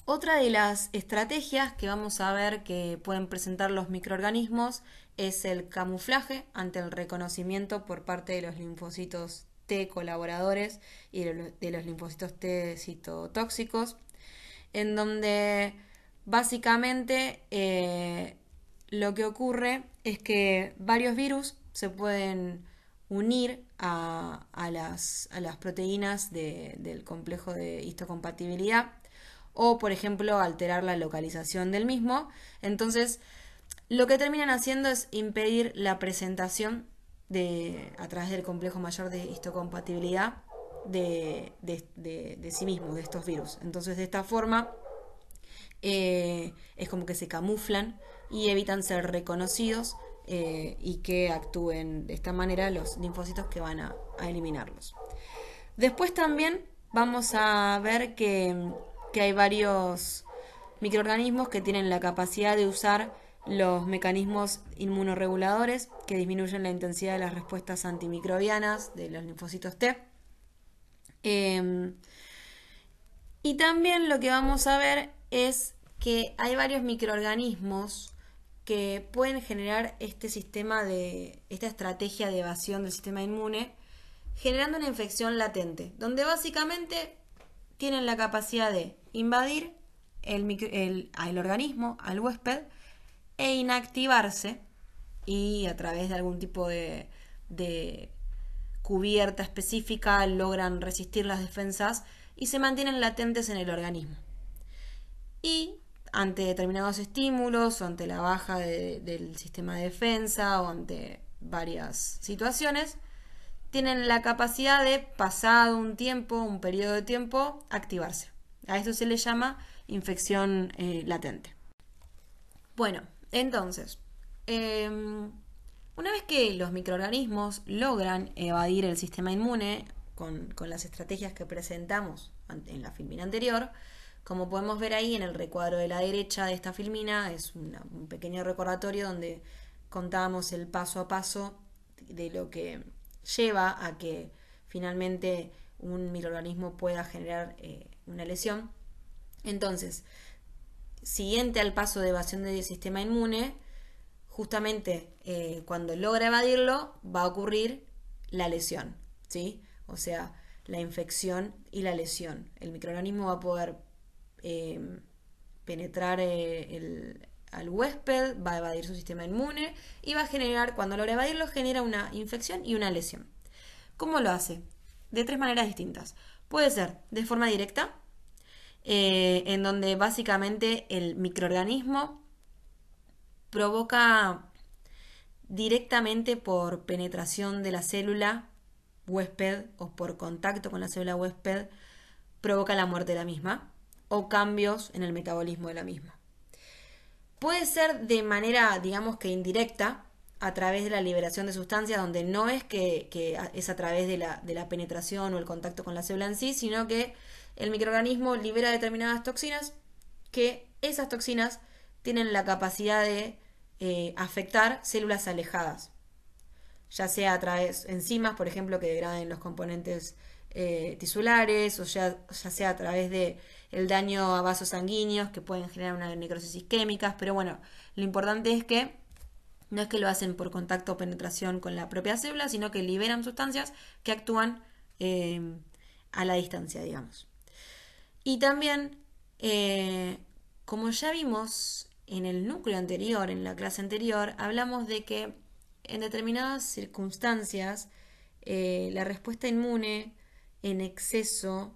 Otra de las estrategias que vamos a ver que pueden presentar los microorganismos es el camuflaje ante el reconocimiento por parte de los linfocitos T colaboradores y de los linfocitos T citotóxicos, en donde básicamente lo que ocurre es que varios virus se pueden unir a las proteínas del complejo de histocompatibilidad o, por ejemplo, alterar la localización del mismo. Entonces, lo que terminan haciendo es impedir la presentación a través del complejo mayor de histocompatibilidad de sí mismo, de estos virus. Entonces, de esta forma, es como que se camuflan y evitan ser reconocidos y que actúen de esta manera los linfocitos que van a eliminarlos. Después también vamos a ver que hay varios microorganismos que tienen la capacidad de usar los mecanismos inmunorreguladores que disminuyen la intensidad de las respuestas antimicrobianas de los linfocitos T. Y también lo que vamos a ver es que hay varios microorganismos que pueden generar esta estrategia de evasión del sistema inmune, generando una infección latente, donde básicamente tienen la capacidad de invadir al organismo, al huésped, e inactivarse, y a través de algún tipo de cubierta específica logran resistir las defensas y se mantienen latentes en el organismo. Y ante determinados estímulos o ante la baja del sistema de defensa o ante varias situaciones, tienen la capacidad de, pasado un periodo de tiempo, activarse. A esto se le llama infección latente. Bueno, entonces, una vez que los microorganismos logran evadir el sistema inmune con las estrategias que presentamos en la filmina anterior, como podemos ver ahí en el recuadro de la derecha de esta filmina, es un pequeño recordatorio donde contábamos el paso a paso de lo que lleva a que finalmente un microorganismo pueda generar una lesión. Entonces, siguiente al paso de evasión del sistema inmune, justamente cuando logra evadirlo, va a ocurrir la lesión, ¿sí? O sea, la infección y la lesión. El microorganismo va a poder penetrar al huésped, va a evadir su sistema inmune y va a generar, cuando logra evadirlo, genera una infección y una lesión. ¿Cómo lo hace? De tres maneras distintas. Puede ser de forma directa, en donde básicamente el microorganismo provoca directamente por penetración de la célula huésped o por contacto con la célula huésped, provoca la muerte de la misma o cambios en el metabolismo de la misma. Puede ser de manera, digamos que indirecta, a través de la liberación de sustancias, donde no es que es a través de la penetración o el contacto con la célula en sí, sino que el microorganismo libera determinadas toxinas, que esas toxinas tienen la capacidad de afectar células alejadas, ya sea a través de enzimas, por ejemplo, que degraden los componentes tisulares, o ya sea a través de el daño a vasos sanguíneos que pueden generar una necrosis isquémicas. Pero bueno, lo importante es que no es que lo hacen por contacto o penetración con la propia célula, sino que liberan sustancias que actúan a la distancia, digamos. Y también, como ya vimos en el núcleo anterior, en la clase anterior, hablamos de que en determinadas circunstancias la respuesta inmune en exceso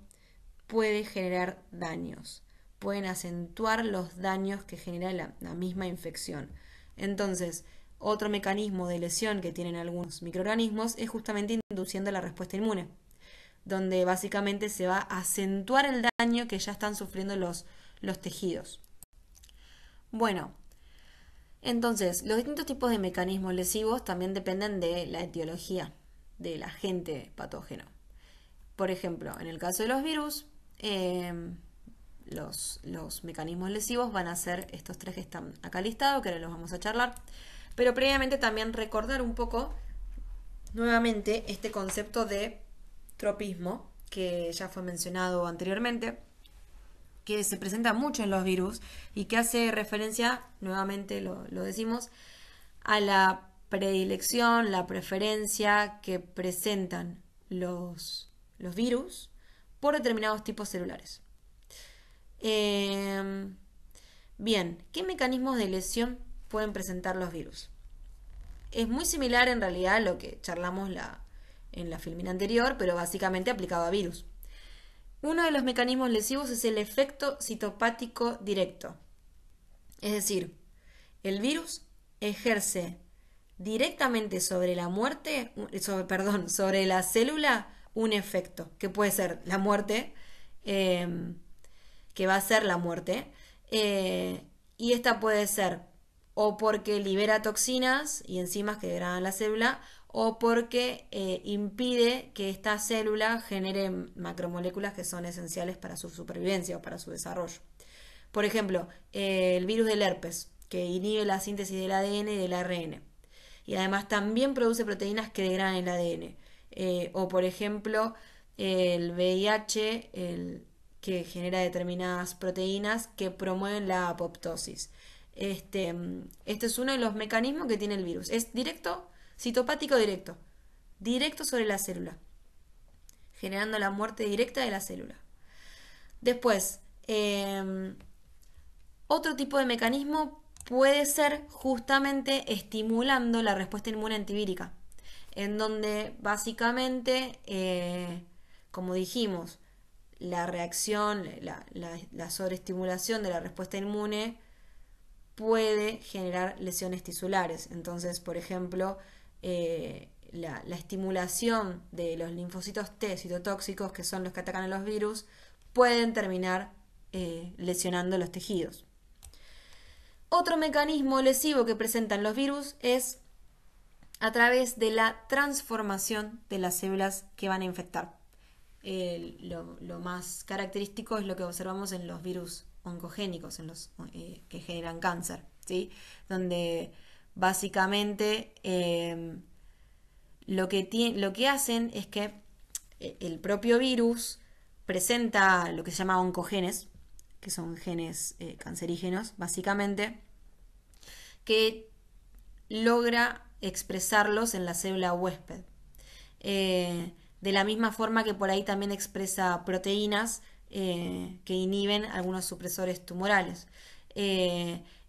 puede generar daños, pueden acentuar los daños que genera la misma infección. Entonces, otro mecanismo de lesión que tienen algunos microorganismos es justamente induciendo la respuesta inmune, donde básicamente se va a acentuar el daño que ya están sufriendo los tejidos. Bueno, entonces, los distintos tipos de mecanismos lesivos también dependen de la etiología del agente patógeno. Por ejemplo, en el caso de los virus, los mecanismos lesivos van a ser estos tres que están acá listados, que ahora los vamos a charlar. Pero previamente también recordar un poco nuevamente este concepto de tropismo, que ya fue mencionado anteriormente, que se presenta mucho en los virus y que hace referencia, nuevamente lo decimos, a la predilección, la preferencia que presentan los virus por determinados tipos celulares. Bien, ¿qué mecanismos de lesión pueden presentar los virus? Es muy similar en realidad a lo que charlamos en la filmina anterior, pero básicamente aplicado a virus. Uno de los mecanismos lesivos es el efecto citopático directo. Es decir, el virus ejerce directamente sobre la sobre la célula un efecto, que puede ser la muerte, que va a ser la muerte, y esta puede ser o porque libera toxinas y enzimas que degradan la célula, o porque impide que esta célula genere macromoléculas que son esenciales para su supervivencia o para su desarrollo. Por ejemplo, el virus del herpes, que inhibe la síntesis del ADN y del ARN. Y además también produce proteínas que degradan el ADN. O por ejemplo, el VIH, que genera determinadas proteínas que promueven la apoptosis. Este es uno de los mecanismos que tiene el virus. Es directo, citopático directo. Directo sobre la célula, generando la muerte directa de la célula. Después, otro tipo de mecanismo puede ser justamente estimulando la respuesta inmune antivírica, en donde básicamente, como dijimos, la reacción, la sobreestimulación de la respuesta inmune puede generar lesiones tisulares. Entonces, por ejemplo, la estimulación de los linfocitos T citotóxicos, que son los que atacan a los virus, pueden terminar lesionando los tejidos. Otro mecanismo lesivo que presentan los virus es a través de la transformación de las células que van a infectar. Lo más característico es lo que observamos en los virus oncogénicos, en los que generan cáncer, ¿sí? Donde básicamente lo que hacen es que el propio virus presenta lo que se llama oncogenes, que son genes cancerígenos, básicamente, que logra expresarlos en la célula huésped. De la misma forma que por ahí también expresa proteínas que inhiben algunos supresores tumorales.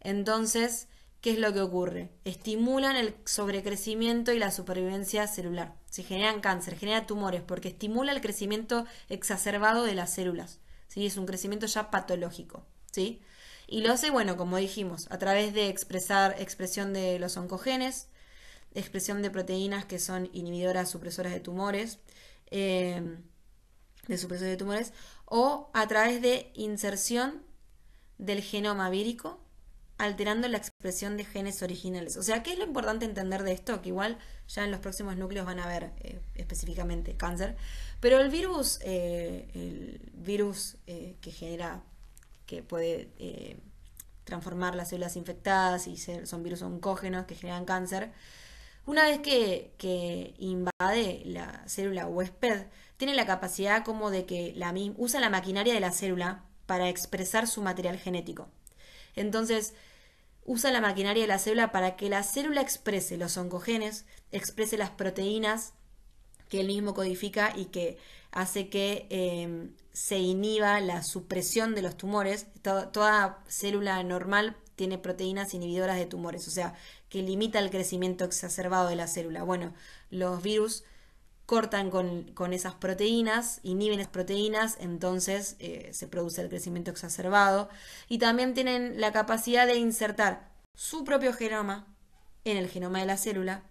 Entonces, ¿qué es lo que ocurre? Estimulan el sobrecrecimiento y la supervivencia celular. Se generan cáncer, generan tumores, porque estimula el crecimiento exacerbado de las células. ¿Sí? Es un crecimiento ya patológico, ¿sí? Y lo hace, bueno, como dijimos, a través de expresión de los oncogenes, expresión de proteínas que son inhibidoras, supresoras de tumores, o a través de inserción del genoma vírico, alterando la expresión de genes originales. O sea, ¿qué es lo importante entender de esto? Que igual ya en los próximos núcleos van a ver específicamente cáncer. Pero el virus que genera, que puede transformar las células infectadas y son virus oncógenos que generan cáncer, una vez que invade la célula huésped, tiene la capacidad como de que usa la maquinaria de la célula para expresar su material genético. Entonces, usa la maquinaria de la célula para que la célula exprese los oncogenes, exprese las proteínas que él mismo codifica y que hace que se inhiba la supresión de los tumores. Toda célula normal tiene proteínas inhibidoras de tumores, o sea, que limita el crecimiento exacerbado de la célula. Bueno, los virus cortan con esas proteínas, inhiben esas proteínas, entonces se produce el crecimiento exacerbado. Y también tienen la capacidad de insertar su propio genoma en el genoma de la célula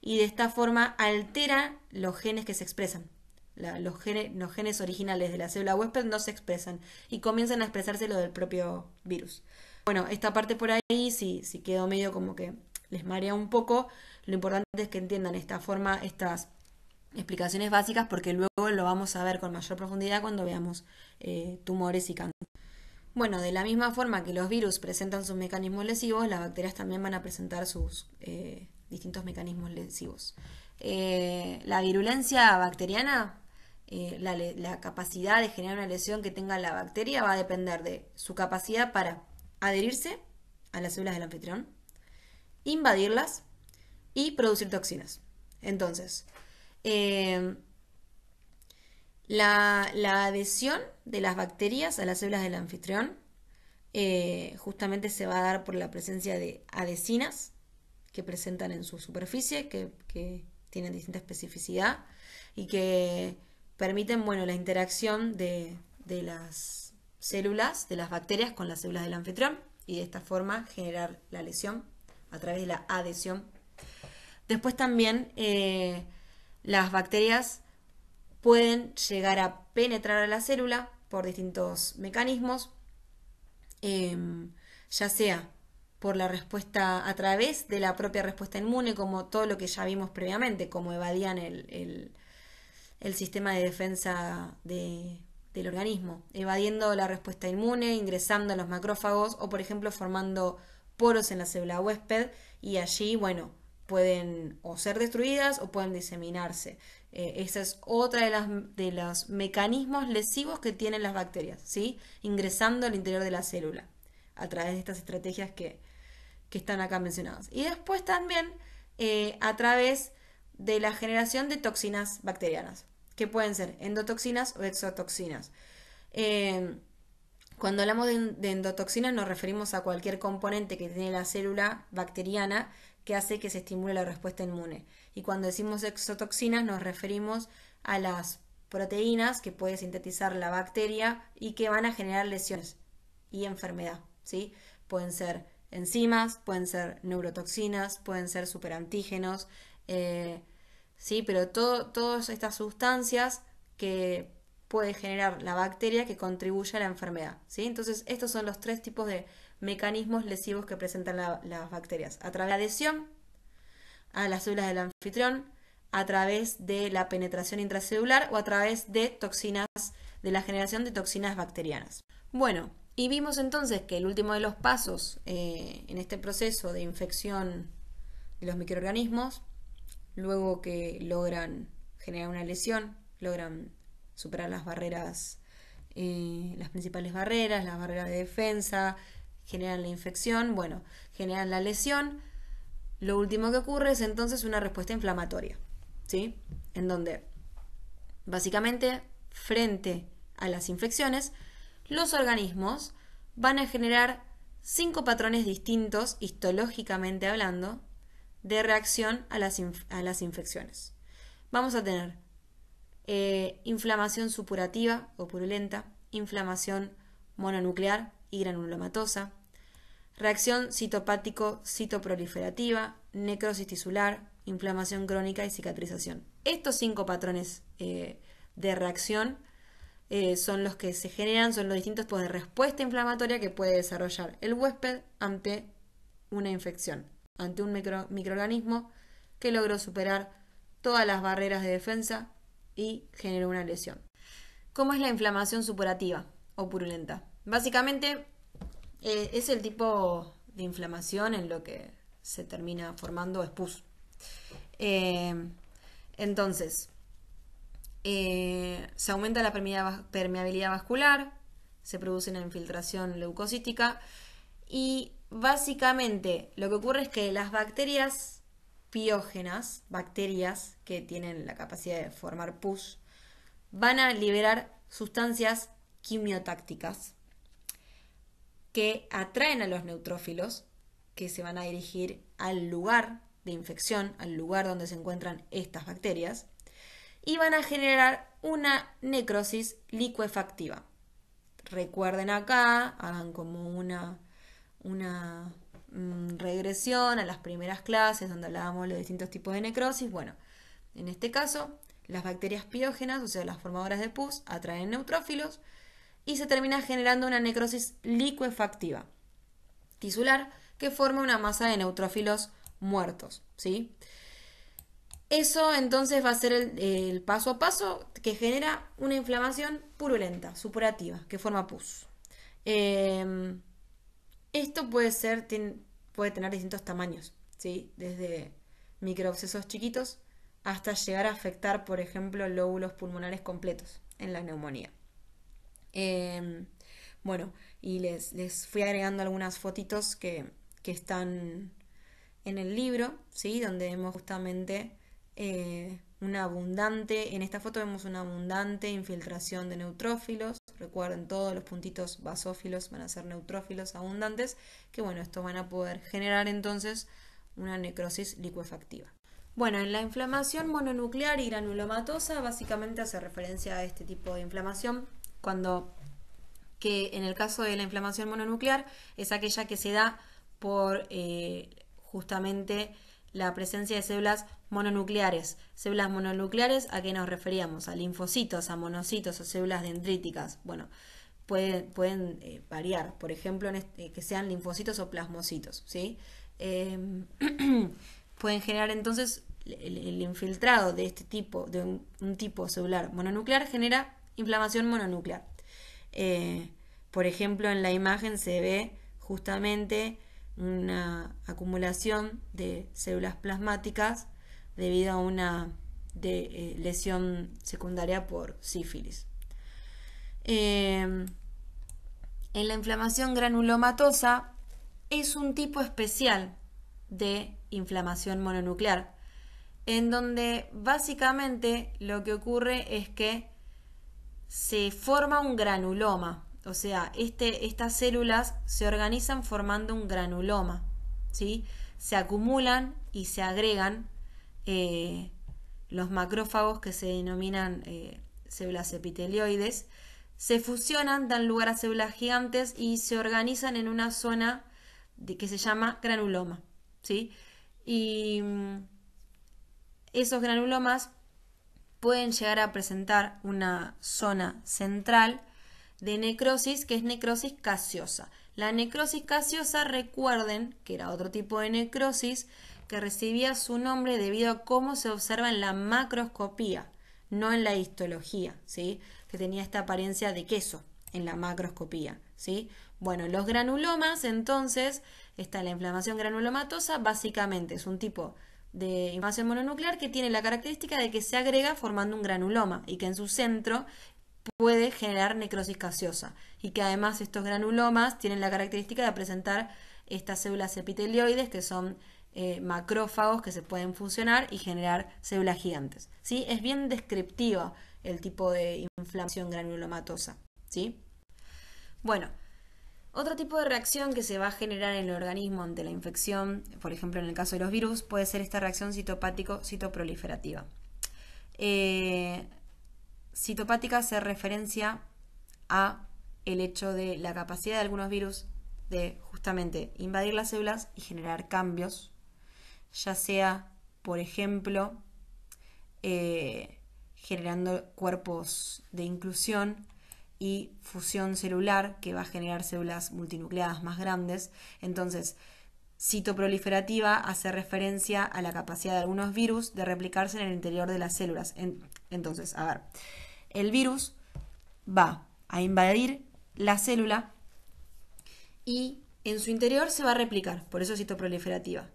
y de esta forma altera los genes que se expresan. Los genes originales de la célula huésped no se expresan y comienzan a expresarse lo del propio virus. Bueno, esta parte por ahí, si quedó medio como que les marea un poco, lo importante es que entiendan esta forma, estas explicaciones básicas, porque luego lo vamos a ver con mayor profundidad cuando veamos tumores y cáncer. Bueno, de la misma forma que los virus presentan sus mecanismos lesivos, las bacterias también van a presentar sus distintos mecanismos lesivos. La virulencia bacteriana, la capacidad de generar una lesión que tenga la bacteria va a depender de su capacidad para adherirse a las células del anfitrión, invadirlas y producir toxinas. Entonces, la adhesión de las bacterias a las células del anfitrión justamente se va a dar por la presencia de adhesinas que presentan en su superficie, que tienen distinta especificidad y que permiten, bueno, la interacción de las células, de las bacterias con las células del anfitrión y de esta forma generar la lesión a través de la adhesión. Después también las bacterias pueden llegar a penetrar a la célula por distintos mecanismos, ya sea por la respuesta a través de la propia respuesta inmune, como todo lo que ya vimos previamente, como evadían el sistema de defensa del organismo, evadiendo la respuesta inmune, ingresando a los macrófagos o, por ejemplo, formando poros en la célula huésped y allí, bueno, pueden o ser destruidas o pueden diseminarse. Esa es otra de los mecanismos lesivos que tienen las bacterias, ¿sí? Ingresando al interior de la célula a través de estas estrategias que están acá mencionadas. Y después también a través de la generación de toxinas bacterianas, que pueden ser endotoxinas o exotoxinas. Cuando hablamos de endotoxinas nos referimos a cualquier componente que tiene la célula bacteriana que hace que se estimule la respuesta inmune. Y cuando decimos exotoxinas nos referimos a las proteínas que puede sintetizar la bacteria y que van a generar lesiones y enfermedad, ¿sí? Pueden ser enzimas, pueden ser neurotoxinas, pueden ser superantígenos, ¿sí? Pero todas estas sustancias que puede generar la bacteria que contribuye a la enfermedad, ¿sí? Entonces, estos son los tres tipos de mecanismos lesivos que presentan las bacterias. A través de la adhesión a las células del anfitrión, a través de la penetración intracelular o a través de toxinas, de la generación de toxinas bacterianas. Bueno, y vimos entonces que el último de los pasos en este proceso de infección de los microorganismos, luego que logran generar una lesión, logran superar las barreras, las principales barreras, las barreras de defensa, generan la infección, bueno, generan la lesión. Lo último que ocurre es entonces una respuesta inflamatoria, ¿sí? En donde básicamente frente a las infecciones, los organismos van a generar 5 patrones distintos, histológicamente hablando, de reacción a las infecciones. Vamos a tener inflamación supurativa o purulenta, inflamación mononuclear y granulomatosa, reacción citopático-citoproliferativa, necrosis tisular, inflamación crónica y cicatrización. Estos 5 patrones de reacción son los que se generan, son los distintos tipos de respuesta inflamatoria que puede desarrollar el huésped ante una infección, ante un microorganismo que logró superar todas las barreras de defensa y generó una lesión. ¿Cómo es la inflamación supurativa o purulenta? Básicamente es el tipo de inflamación en lo que se termina formando es pus. Entonces, se aumenta la permeabilidad vascular, se produce una infiltración leucocítica y básicamente lo que ocurre es que las bacterias piógenas, bacterias que tienen la capacidad de formar pus, van a liberar sustancias quimiotácticas que atraen a los neutrófilos que se van a dirigir al lugar de infección, al lugar donde se encuentran estas bacterias, y van a generar una necrosis licuefactiva. Recuerden acá, hagan como una regresión a las primeras clases donde hablábamos de los distintos tipos de necrosis. Bueno, en este caso, las bacterias piógenas, o sea, las formadoras de pus, atraen neutrófilos y se termina generando una necrosis licuefactiva tisular que forma una masa de neutrófilos muertos, ¿sí? Eso entonces va a ser el paso a paso que genera una inflamación purulenta, supurativa, que forma pus. Em, Esto puede tener distintos tamaños, ¿sí? Desde microabscesos chiquitos hasta llegar a afectar, por ejemplo, lóbulos pulmonares completos en la neumonía. Eh, bueno, y les fui agregando algunas fotitos que están en el libro, ¿sí? Donde vemos justamente una abundante, en esta foto vemos una abundante infiltración de neutrófilos. Recuerden, todos los puntitos basófilos van a ser neutrófilos abundantes, que bueno, estos van a poder generar entonces una necrosis licuefactiva. Bueno, en la inflamación mononuclear y granulomatosa básicamente hace referencia a este tipo de inflamación cuando que en el caso de la inflamación mononuclear es aquella que se da por justamente la presencia de células mononucleares. Células mononucleares, ¿a qué nos referíamos? A linfocitos, a monocitos o células dendríticas. Bueno, pueden variar, por ejemplo, que sean linfocitos o plasmocitos, ¿sí? Pueden generar entonces el infiltrado de este tipo, de un tipo celular mononuclear, genera inflamación mononuclear. Por ejemplo, en la imagen se ve justamente una acumulación de células plasmáticas debido a una lesión secundaria por sífilis. En la inflamación granulomatosa es un tipo especial de inflamación mononuclear, en donde básicamente lo que ocurre es que se forma un granuloma, o sea, estas células se organizan formando un granuloma, ¿sí? Se acumulan y se agregan los macrófagos que se denominan células epitelioides, se fusionan, dan lugar a células gigantes y se organizan en una zona que se llama granuloma, ¿sí? Y esos granulomas pueden llegar a presentar una zona central de necrosis que es necrosis casiosa. La necrosis casiosa, recuerden que era otro tipo de necrosis que recibía su nombre debido a cómo se observa en la macroscopía, no en la histología, ¿sí? Que tenía esta apariencia de queso en la macroscopía, ¿sí? Bueno, los granulomas, entonces, está la inflamación granulomatosa, básicamente es un tipo de inflamación mononuclear que tiene la característica de que se agrega formando un granuloma y que en su centro puede generar necrosis casiosa y que además estos granulomas tienen la característica de presentar estas células epitelioides que son macrófagos que se pueden fusionar y generar células gigantes, ¿sí? Es bien descriptiva el tipo de inflamación granulomatosa, ¿sí? Bueno, otro tipo de reacción que se va a generar en el organismo ante la infección, por ejemplo en el caso de los virus, puede ser esta reacción citopático-citoproliferativa. Citopática hace referencia a el hecho de la capacidad de algunos virus de justamente invadir las células y generar cambios, ya sea, por ejemplo, generando cuerpos de inclusión y fusión celular que va a generar células multinucleadas más grandes. Entonces, citoproliferativa hace referencia a la capacidad de algunos virus de replicarse en el interior de las células. Entonces, a ver, el virus va a invadir la célula y en su interior se va a replicar, por eso es citoproliferativa.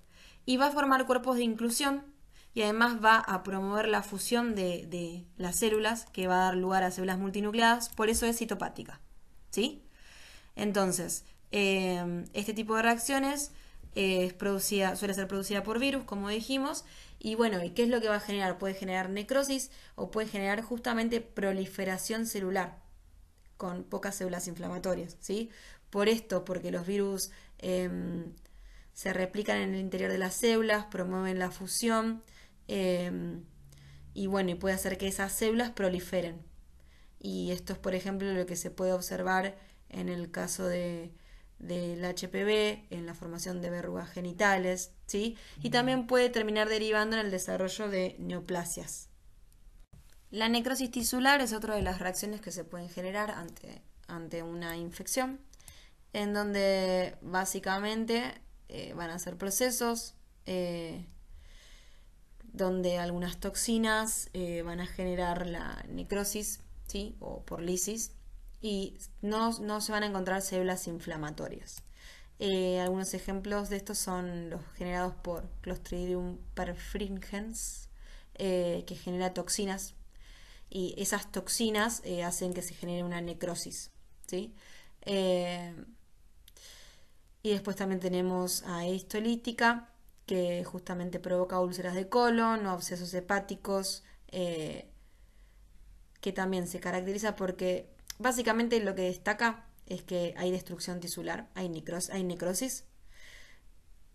Y va a formar cuerpos de inclusión y además va a promover la fusión de las células que va a dar lugar a células multinucleadas, por eso es citopática, ¿sí? Entonces, este tipo de reacciones suele ser producida por virus, como dijimos, y bueno, ¿y qué es lo que va a generar? Puede generar necrosis o puede generar justamente proliferación celular con pocas células inflamatorias, ¿sí? Por esto, porque los virus se replican en el interior de las células, promueven la fusión y bueno, y puede hacer que esas células proliferen. Y esto es, por ejemplo, lo que se puede observar en el caso del HPV, en la formación de verrugas genitales, ¿sí? Y también puede terminar derivando en el desarrollo de neoplasias. La necrosis tisular es otra de las reacciones que se pueden generar ante una infección, en donde básicamente van a ser procesos donde algunas toxinas van a generar la necrosis, ¿sí? O por lisis, y no se van a encontrar células inflamatorias. Algunos ejemplos de estos son los generados por Clostridium perfringens, que genera toxinas, y esas toxinas hacen que se genere una necrosis, ¿sí? Y después también tenemos a histolítica, que justamente provoca úlceras de colon o abscesos hepáticos, que también se caracteriza porque básicamente lo que destaca es que hay destrucción tisular, hay necrosis,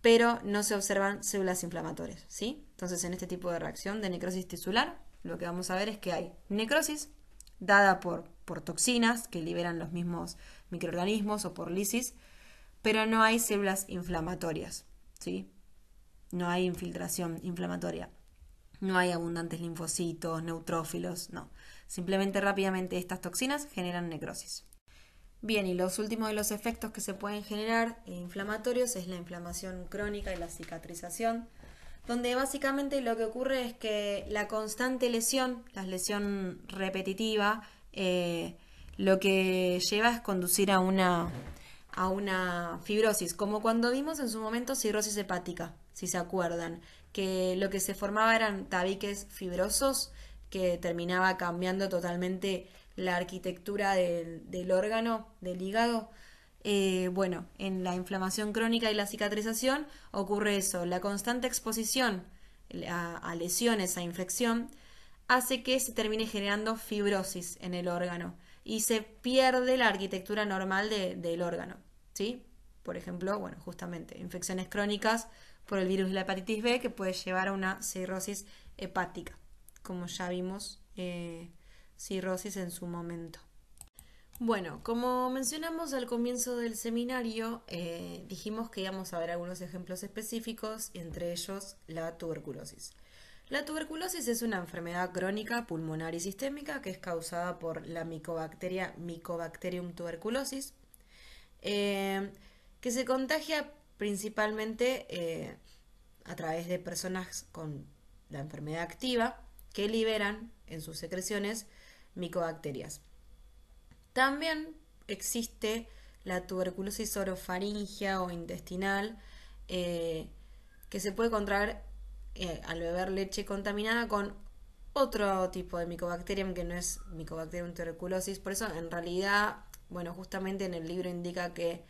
pero no se observan células inflamatorias, ¿sí? Entonces, en este tipo de reacción de necrosis tisular, lo que vamos a ver es que hay necrosis dada por toxinas que liberan los mismos microorganismos o por lisis, pero no hay células inflamatorias, ¿sí? No hay infiltración inflamatoria. No hay abundantes linfocitos, neutrófilos, no. Simplemente rápidamente estas toxinas generan necrosis. Bien, y los últimos de los efectos que se pueden generar inflamatorios es la inflamación crónica y la cicatrización, donde básicamente lo que ocurre es que la constante lesión, la lesión repetitiva, lo que lleva es conducir a una fibrosis, como cuando vimos en su momento cirrosis hepática, si se acuerdan, que lo que se formaba eran tabiques fibrosos que terminaba cambiando totalmente la arquitectura del órgano, del hígado. Bueno, en la inflamación crónica y la cicatrización ocurre eso, la constante exposición a lesiones, a infección, hace que se termine generando fibrosis en el órgano y se pierde la arquitectura normal del órgano, ¿sí? Por ejemplo, bueno, justamente infecciones crónicas por el virus de la hepatitis B que puede llevar a una cirrosis hepática, como ya vimos, cirrosis en su momento. Bueno, como mencionamos al comienzo del seminario, dijimos que íbamos a ver algunos ejemplos específicos, entre ellos la tuberculosis. La tuberculosis es una enfermedad crónica pulmonar y sistémica que es causada por la micobacteria Mycobacterium tuberculosis, que se contagia principalmente a través de personas con la enfermedad activa que liberan en sus secreciones micobacterias. También existe la tuberculosis orofaringea o intestinal, que se puede contraer al beber leche contaminada con otro tipo de Mycobacterium que no es Mycobacterium tuberculosis. Por eso, en realidad, bueno, justamente en el libro indica que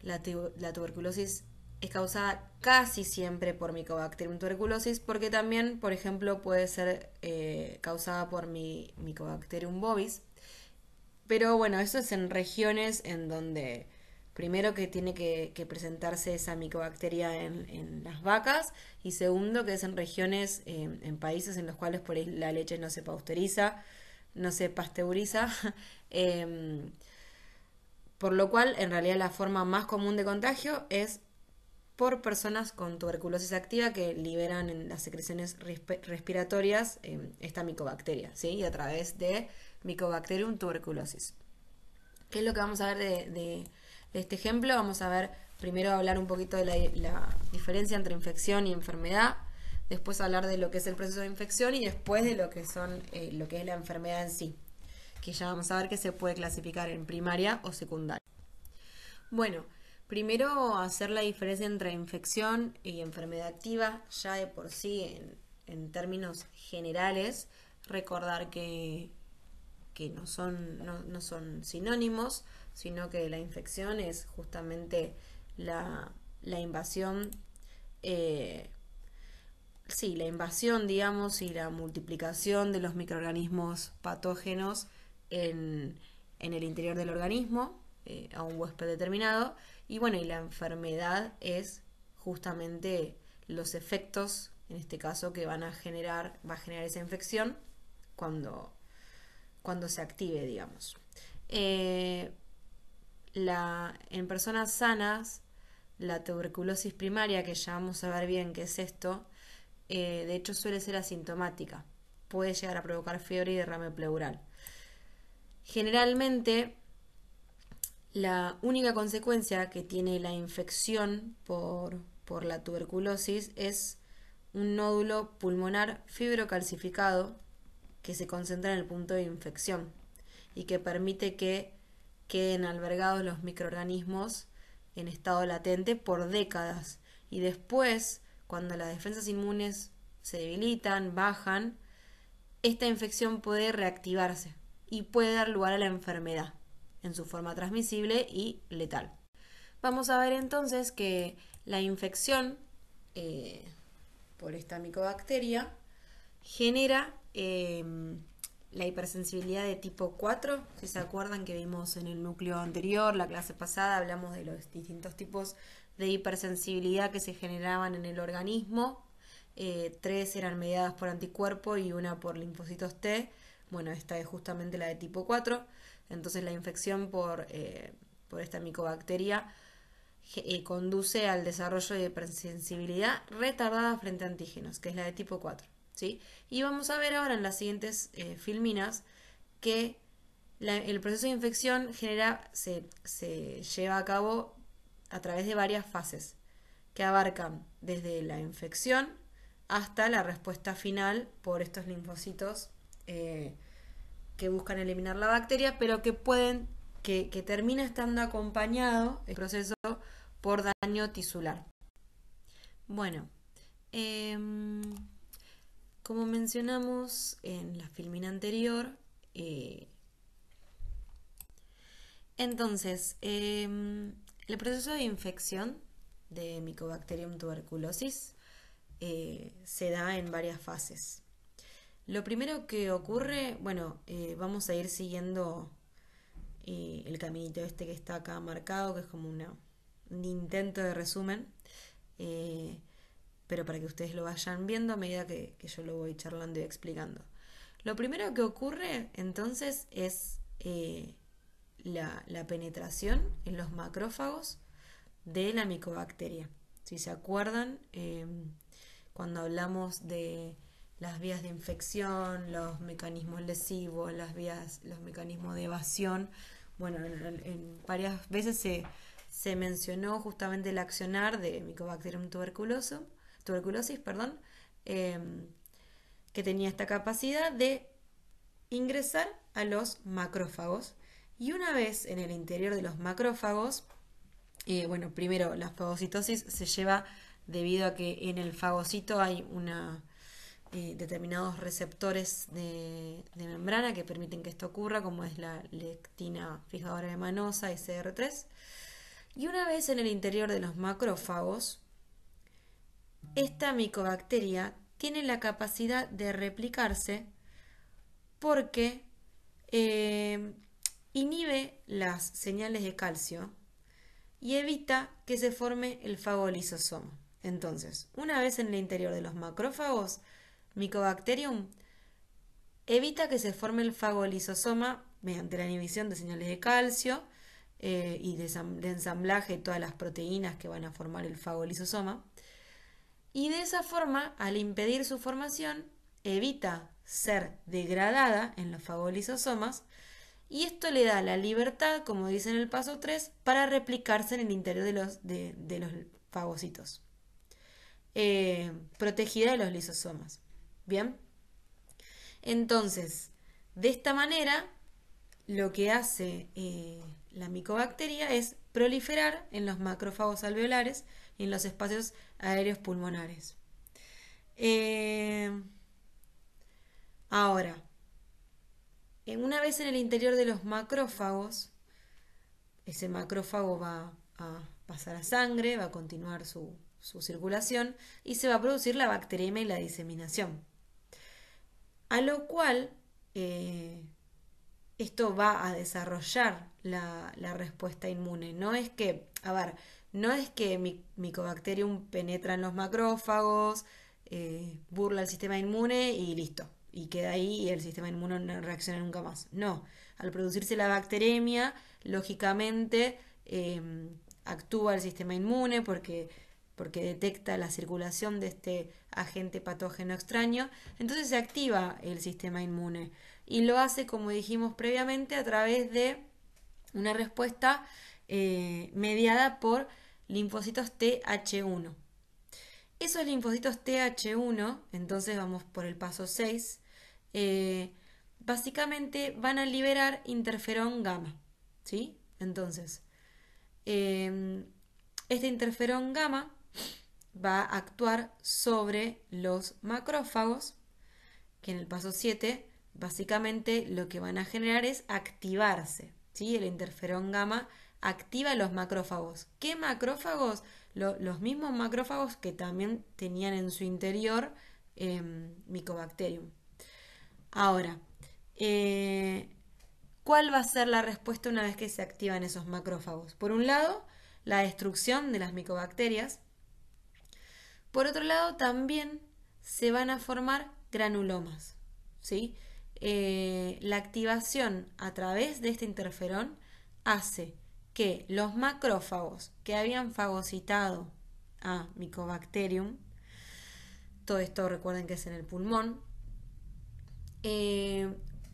la tuberculosis es causada casi siempre por Mycobacterium tuberculosis, porque también, por ejemplo, puede ser causada por Mycobacterium bovis. Pero bueno, eso es en regiones en donde primero que tiene que presentarse esa micobacteria en las vacas y segundo que es en regiones, en países en los cuales por ahí la leche no se pasteuriza, no se pasteuriza, por lo cual en realidad la forma más común de contagio es por personas con tuberculosis activa que liberan en las secreciones respiratorias esta micobacteria, ¿sí? Y a través de Mycobacterium tuberculosis. ¿Qué es lo que vamos a ver de este ejemplo? Vamos a ver, primero hablar un poquito de la diferencia entre infección y enfermedad, después hablar de lo que es el proceso de infección y después de lo que es la enfermedad en sí, que ya vamos a ver que se puede clasificar en primaria o secundaria. Bueno, primero hacer la diferencia entre infección y enfermedad activa, ya de por sí en términos generales, recordar que no son sinónimos, sino que la infección es justamente la invasión, la invasión, digamos, y la multiplicación de los microorganismos patógenos en el interior del organismo, a un huésped determinado. Y bueno, y la enfermedad es justamente los efectos, en este caso, que va a generar esa infección cuando se active, digamos. En personas sanas, la tuberculosis primaria, que ya vamos a ver bien qué es esto, de hecho suele ser asintomática. Puede llegar a provocar fiebre y derrame pleural. Generalmente, la única consecuencia que tiene la infección por la tuberculosis es un nódulo pulmonar fibrocalcificado que se concentra en el punto de infección. y que permite que queden albergados los microorganismos en estado latente por décadas. Y después, cuando las defensas inmunes se debilitan, bajan, esta infección puede reactivarse y puede dar lugar a la enfermedad en su forma transmisible y letal. Vamos a ver entonces que la infección por esta micobacteria genera la hipersensibilidad de tipo 4. Si se acuerdan que vimos en el núcleo anterior, la clase pasada, hablamos de los distintos tipos de hipersensibilidad que se generaban en el organismo. 3 eran mediadas por anticuerpo y una por linfocitos T. Bueno, esta es justamente la de tipo 4. Entonces la infección por esta micobacteria conduce al desarrollo de hipersensibilidad retardada frente a antígenos, que es la de tipo 4. ¿Sí? Y vamos a ver ahora en las siguientes filminas que el proceso de infección se lleva a cabo a través de varias fases que abarcan desde la infección hasta la respuesta final por estos linfocitos que buscan eliminar la bacteria, pero que termina estando acompañado el proceso por daño tisular. Bueno, como mencionamos en la filmina anterior, entonces, el proceso de infección de Mycobacterium tuberculosis se da en varias fases. Lo primero que ocurre, bueno, vamos a ir siguiendo el caminito este que está acá marcado, que es como un intento de resumen, pero para que ustedes lo vayan viendo a medida que yo lo voy charlando y explicando. Lo primero que ocurre entonces es la penetración en los macrófagos de la micobacteria. Si se acuerdan, cuando hablamos de las vías de infección, los mecanismos lesivos, los mecanismos de evasión, bueno, en varias veces se mencionó justamente el accionar de Mycobacterium tuberculosis, que tenía esta capacidad de ingresar a los macrófagos. Y una vez en el interior de los macrófagos, bueno, primero la fagocitosis se lleva debido a que en el fagocito hay determinados receptores de membrana que permiten que esto ocurra, como es la lectina fijadora de manosa y CR3. Y una vez en el interior de los macrófagos, esta micobacteria tiene la capacidad de replicarse porque inhibe las señales de calcio y evita que se forme el fagolisosoma. Entonces, una vez en el interior de los macrófagos, Mycobacterium evita que se forme el fagolisosoma mediante la inhibición de señales de calcio y de ensamblaje de todas las proteínas que van a formar el fagolisosoma. Y de esa forma, al impedir su formación, evita ser degradada en los fagolisosomas y esto le da la libertad, como dice en el paso 3, para replicarse en el interior de los fagocitos, protegida de los lisosomas. Bien, entonces, de esta manera, lo que hace la micobacteria es proliferar en los macrófagos alveolares y en los espacios aéreos pulmonares. Ahora, una vez en el interior de los macrófagos, ese macrófago va a pasar a sangre, va a continuar su circulación y se va a producir la bacteriemia y la diseminación. A lo cual esto va a desarrollar la respuesta inmune. No es que, Mycobacterium penetra en los macrófagos, burla el sistema inmune y listo. Y queda ahí y el sistema inmune no reacciona nunca más. No, al producirse la bacteriemia, lógicamente actúa el sistema inmune porque detecta la circulación de este agente patógeno extraño, entonces se activa el sistema inmune y lo hace, como dijimos previamente, a través de una respuesta mediada por linfocitos Th1. Esos linfocitos Th1, entonces vamos por el paso 6, básicamente van a liberar interferón gamma, ¿sí? Entonces, este interferón gamma va a actuar sobre los macrófagos, que en el paso 7 básicamente lo que van a generar es activarse, ¿sí? El interferón gamma activa los macrófagos. ¿Qué macrófagos? Los mismos macrófagos que también tenían en su interior Mycobacterium. Ahora, ¿cuál va a ser la respuesta una vez que se activan esos macrófagos? Por un lado, la destrucción de las micobacterias. Por otro lado, también se van a formar granulomas, ¿sí? La activación a través de este interferón hace que los macrófagos que habían fagocitado a Mycobacterium, todo esto recuerden que es en el pulmón,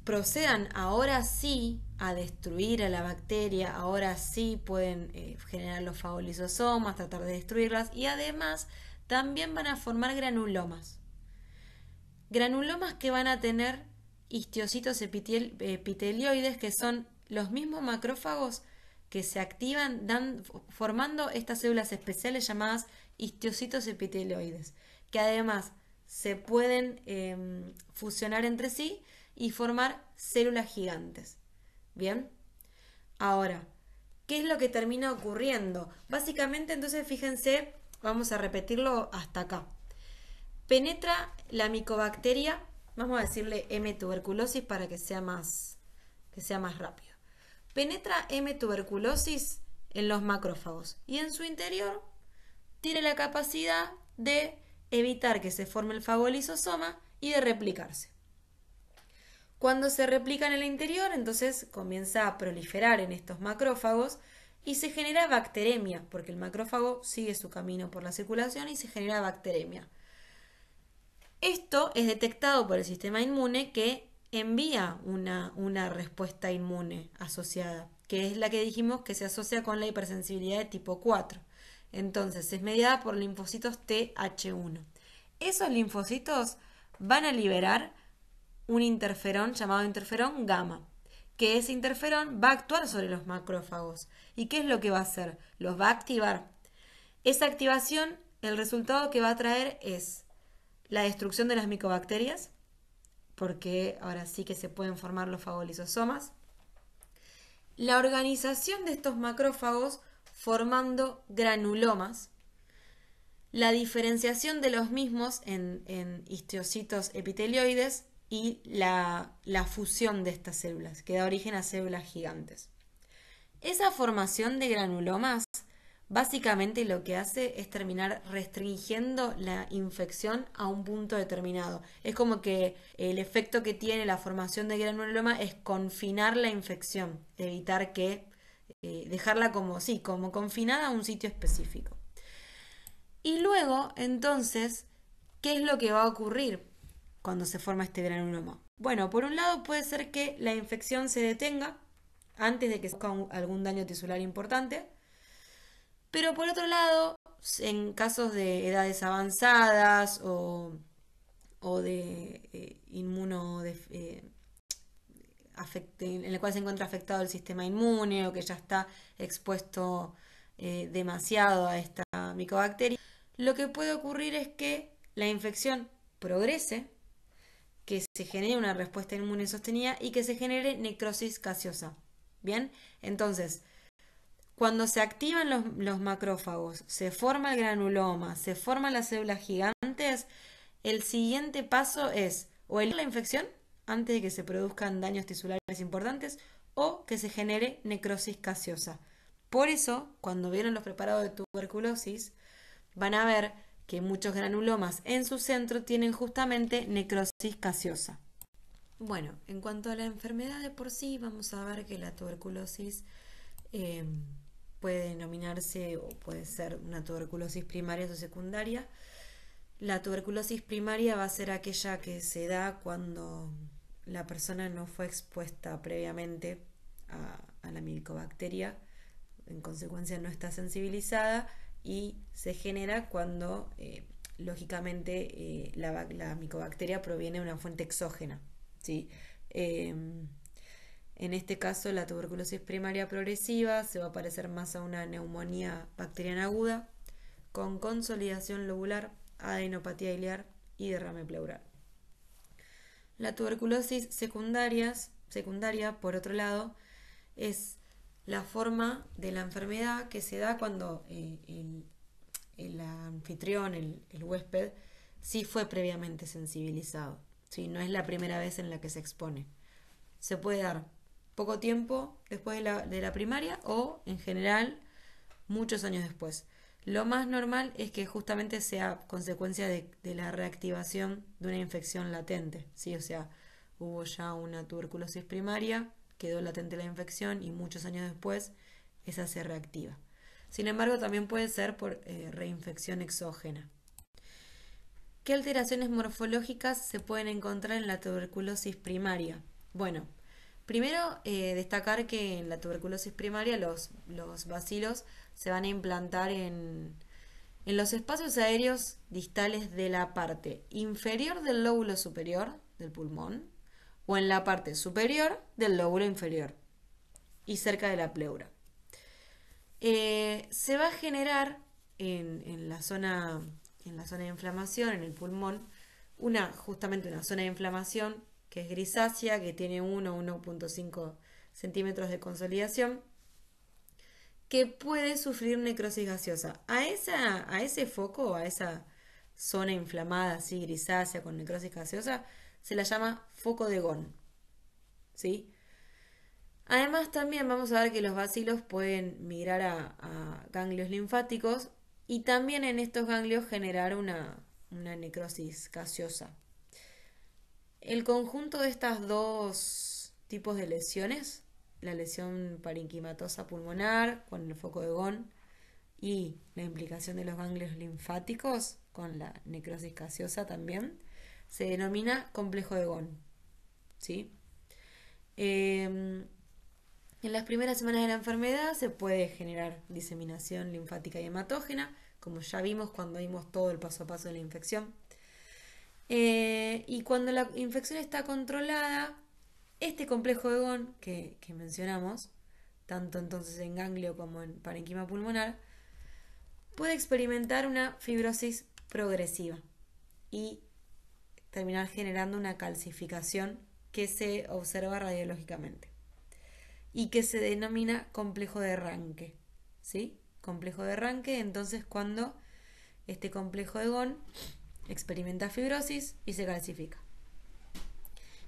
procedan ahora sí a destruir a la bacteria, ahora sí pueden generar los fagolisosomas, tratar de destruirlas y además también van a formar granulomas. Granulomas que van a tener histiocitos epitelioides, que son los mismos macrófagos que se activan formando estas células especiales llamadas histiocitos epitelioides, que además se pueden fusionar entre sí y formar células gigantes. Bien, ahora, ¿qué es lo que termina ocurriendo? Básicamente, entonces, fíjense, vamos a repetirlo hasta acá. Penetra la micobacteria, vamos a decirle M. tuberculosis para que sea más rápido. Penetra M. tuberculosis en los macrófagos y en su interior tiene la capacidad de evitar que se forme el fagolisosoma y de replicarse. Cuando se replica en el interior, entonces comienza a proliferar en estos macrófagos y se genera bacteremia, porque el macrófago sigue su camino por la circulación y se genera bacteremia. Esto es detectado por el sistema inmune que envía una respuesta inmune asociada, que es la que dijimos que se asocia con la hipersensibilidad de tipo 4. Entonces es mediada por linfocitos TH1. Esos linfocitos van a liberar un interferón llamado interferón gamma, que ese interferón va a actuar sobre los macrófagos. ¿Y qué es lo que va a hacer? Los va a activar. Esa activación, el resultado que va a traer es la destrucción de las micobacterias, porque ahora sí que se pueden formar los fagolisosomas, la organización de estos macrófagos formando granulomas, la diferenciación de los mismos en histiocitos epitelioides y la fusión de estas células, que da origen a células gigantes. Esa formación de granulomas básicamente lo que hace es terminar restringiendo la infección a un punto determinado. Es como que el efecto que tiene la formación de granuloma es confinar la infección, evitar que dejarla como confinada a un sitio específico. Y luego, entonces, ¿qué es lo que va a ocurrir cuando se forma este granuloma? Bueno, por un lado puede ser que la infección se detenga antes de que se haga algún daño tisular importante, pero por otro lado, en casos de edades avanzadas o de en el cual se encuentra afectado el sistema inmune o que ya está expuesto demasiado a esta micobacteria, lo que puede ocurrir es que la infección progrese, que se genere una respuesta inmune sostenida y que se genere necrosis gaseosa. Bien, entonces, cuando se activan los macrófagos, se forma el granuloma, se forman las células gigantes, el siguiente paso es o eliminar la infección antes de que se produzcan daños tisulares importantes o que se genere necrosis gaseosa. Por eso, cuando vieron los preparados de tuberculosis, van a ver que muchos granulomas en su centro tienen justamente necrosis gaseosa. Bueno, en cuanto a la enfermedad de por sí, vamos a ver que la tuberculosis puede denominarse o puede ser una tuberculosis primaria o secundaria. La tuberculosis primaria va a ser aquella que se da cuando la persona no fue expuesta previamente a la micobacteria, en consecuencia no está sensibilizada y se genera cuando lógicamente la micobacteria proviene de una fuente exógena, ¿sí? En este caso, la tuberculosis primaria progresiva se va a parecer más a una neumonía bacteriana aguda con consolidación lobular, adenopatía ilear y derrame pleural. La tuberculosis secundaria, por otro lado, es la forma de la enfermedad que se da cuando el anfitrión, el huésped, sí fue previamente sensibilizado. ¿Sí? No es la primera vez en la que se expone. Se puede dar poco tiempo después de la primaria o, en general, muchos años después. Lo más normal es que justamente sea consecuencia de la reactivación de una infección latente, ¿sí? O sea, hubo ya una tuberculosis primaria, quedó latente la infección y muchos años después esa se reactiva. Sin embargo, también puede ser por reinfección exógena. ¿Qué alteraciones morfológicas se pueden encontrar en la tuberculosis primaria? Bueno, primero destacar que en la tuberculosis primaria los bacilos se van a implantar en los espacios aéreos distales de la parte inferior del lóbulo superior del pulmón o en la parte superior del lóbulo inferior y cerca de la pleura. Se va a generar en la zona de inflamación, en el pulmón, justamente una zona de inflamación que es grisácea, que tiene 1,5 centímetros de consolidación, que puede sufrir necrosis gaseosa. A ese foco, a esa zona inflamada, así grisácea, con necrosis gaseosa, se la llama foco de Ghon. ¿Sí? Además, también vamos a ver que los bacilos pueden migrar a ganglios linfáticos y también en estos ganglios generar una necrosis gaseosa. El conjunto de estas dos tipos de lesiones, la lesión parenquimatosa pulmonar con el foco de Ghon y la implicación de los ganglios linfáticos con la necrosis gaseosa también, se denomina complejo de Ghon. ¿Sí? En las primeras semanas de la enfermedad se puede generar diseminación linfática y hematógena, como ya vimos cuando vimos todo el paso a paso de la infección. Y cuando la infección está controlada, este complejo de Ghon que mencionamos, tanto entonces en ganglio como en parenquima pulmonar, puede experimentar una fibrosis progresiva y terminar generando una calcificación que se observa radiológicamente y que se denomina complejo de Ranke. ¿Sí? Complejo de Ranke, entonces cuando este complejo de Ghon experimenta fibrosis y se calcifica.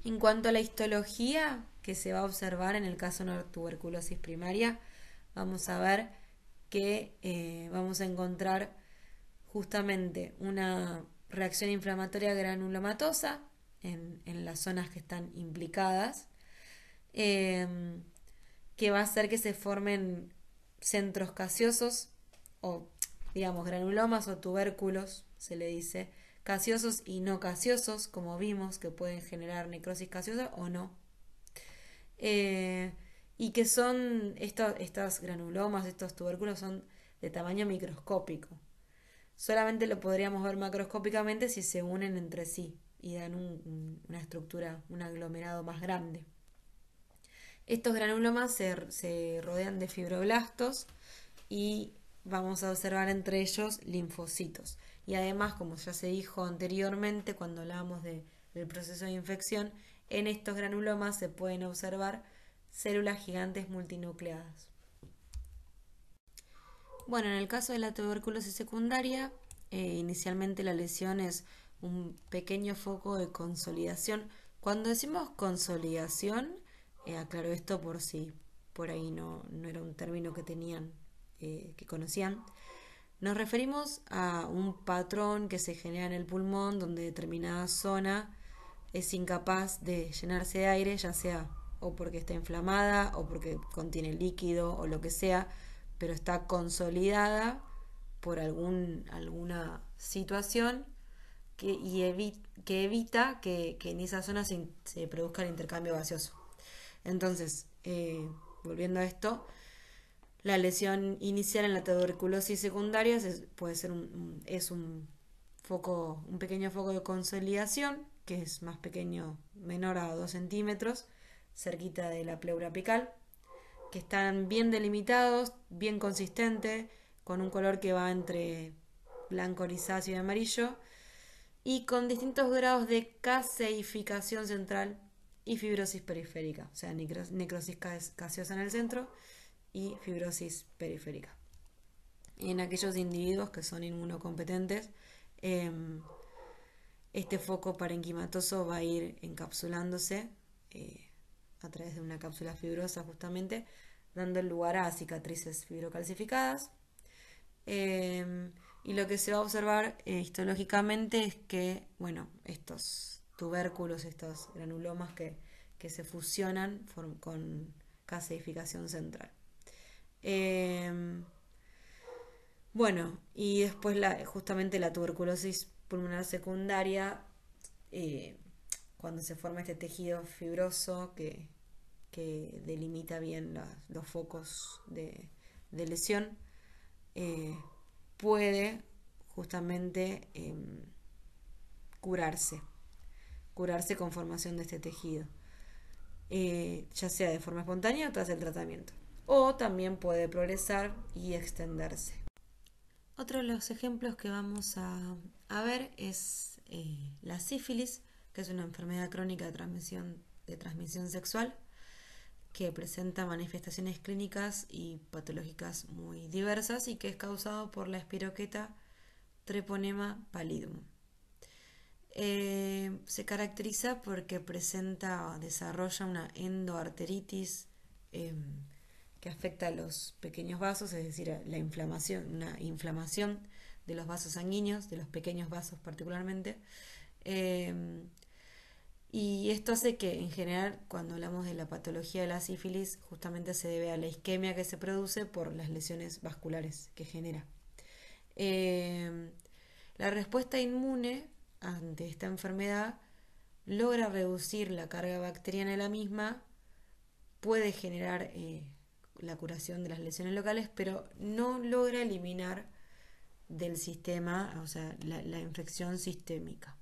En cuanto a la histología que se va a observar en el caso de una tuberculosis primaria, vamos a ver que vamos a encontrar justamente una reacción inflamatoria granulomatosa en las zonas que están implicadas, que va a hacer que se formen centros gaseosos o, digamos, granulomas o tubérculos, se le dice, gaseosos y no gaseosos, como vimos, que pueden generar necrosis gaseosa o no. Y que son estas granulomas, estos tubérculos son de tamaño microscópico. Solamente lo podríamos ver macroscópicamente si se unen entre sí y dan una estructura, un aglomerado más grande. Estos granulomas se rodean de fibroblastos y vamos a observar entre ellos linfocitos. Y además, como ya se dijo anteriormente cuando hablábamos del proceso de infección, en estos granulomas se pueden observar células gigantes multinucleadas. Bueno, en el caso de la tuberculosis secundaria, inicialmente la lesión es un pequeño foco de consolidación. Cuando decimos consolidación, aclaro esto por si por ahí no era un término que tenían, que conocían. Nos referimos a un patrón que se genera en el pulmón donde determinada zona es incapaz de llenarse de aire, ya sea o porque está inflamada o porque contiene líquido o lo que sea, pero está consolidada por alguna situación que evita que en esa zona se produzca el intercambio gaseoso. Entonces, volviendo a esto, la lesión inicial en la tuberculosis secundaria puede ser un pequeño foco de consolidación que es más pequeño, menor a 2 centímetros, cerquita de la pleura apical, que están bien delimitados, bien consistentes, con un color que va entre blanco, grisáceo y amarillo, y con distintos grados de caseificación central y fibrosis periférica, o sea, necrosis caseosa en el centro y fibrosis periférica. En aquellos individuos que son inmunocompetentes, este foco parenquimatoso va a ir encapsulándose a través de una cápsula fibrosa justamente, dando lugar a cicatrices fibrocalcificadas. Y lo que se va a observar histológicamente es que, bueno, estos tubérculos, estos granulomas que se fusionan con caseificación central. Bueno, y después justamente la tuberculosis pulmonar secundaria, eh, cuando se forma este tejido fibroso que delimita bien los focos de lesión, puede justamente curarse con formación de este tejido, ya sea de forma espontánea o tras el tratamiento, o también puede progresar y extenderse. Otro de los ejemplos que vamos a ver es la sífilis, que es una enfermedad crónica de transmisión sexual que presenta manifestaciones clínicas y patológicas muy diversas y que es causado por la espiroqueta Treponema pallidum. Se caracteriza porque desarrolla una endoarteritis que afecta a los pequeños vasos, es decir, una inflamación de los vasos sanguíneos, de los pequeños vasos particularmente. Y esto hace que, en general, cuando hablamos de la patología de la sífilis, justamente se debe a la isquemia que se produce por las lesiones vasculares que genera. La respuesta inmune ante esta enfermedad logra reducir la carga bacteriana de la misma, puede generar la curación de las lesiones locales, pero no logra eliminar del sistema, o sea, la infección sistémica.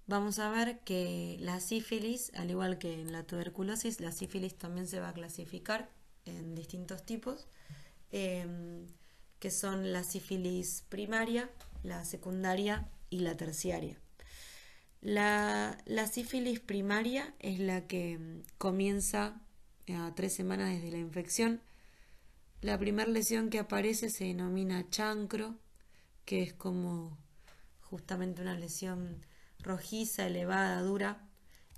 Vamos a ver que la sífilis, al igual que en la tuberculosis, la sífilis también se va a clasificar en distintos tipos, que son la sífilis primaria, la secundaria y la terciaria. La sífilis primaria es la que comienza a 3 semanas desde la infección. La primera lesión que aparece se denomina chancro, que es como justamente una lesión rojiza, elevada, dura,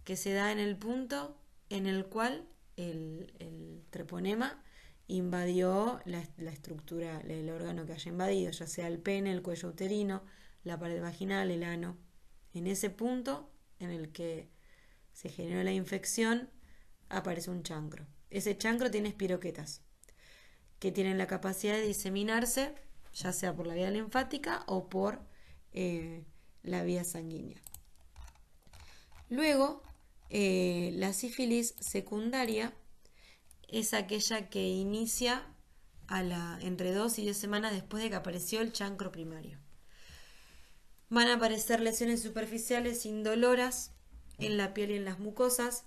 que se da en el punto en el cual el treponema invadió la estructura, el órgano que haya invadido, ya sea el pene, el cuello uterino, la pared vaginal, el ano. En ese punto en el que se generó la infección aparece un chancro. Ese chancro tiene espiroquetas que tienen la capacidad de diseminarse, ya sea por la vía linfática o por la vía sanguínea. Luego, la sífilis secundaria es aquella que inicia entre 2 y 10 semanas después de que apareció el chancro primario. Van a aparecer lesiones superficiales indoloras en la piel y en las mucosas.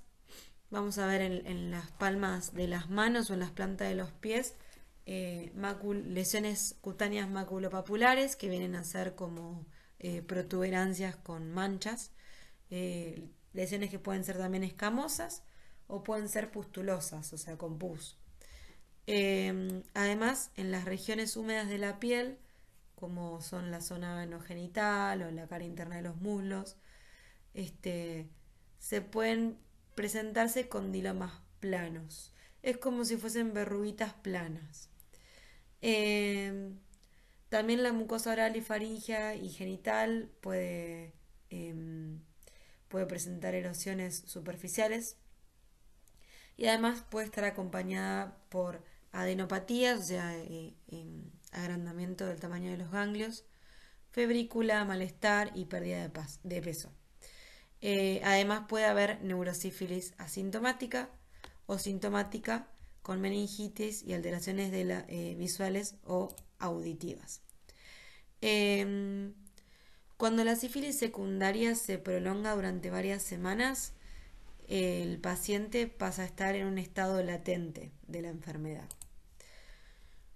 Vamos a ver en las palmas de las manos o en las plantas de los pies lesiones cutáneas maculopapulares que vienen a ser como protuberancias con manchas, lesiones que pueden ser también escamosas o pueden ser pustulosas, o sea, con pus. Además, en las regiones húmedas de la piel, como son la zona venogenital o la cara interna de los muslos, se pueden presentarse condilomas planos. Es como si fuesen verruguitas planas. También la mucosa oral y faríngea y genital puede presentar erosiones superficiales y además puede estar acompañada por adenopatías, o sea, agrandamiento del tamaño de los ganglios, febrícula, malestar y pérdida de peso. Además puede haber neurosífilis asintomática o sintomática con meningitis y alteraciones visuales o auditivas. Cuando la sífilis secundaria se prolonga durante varias semanas, el paciente pasa a estar en un estado latente de la enfermedad.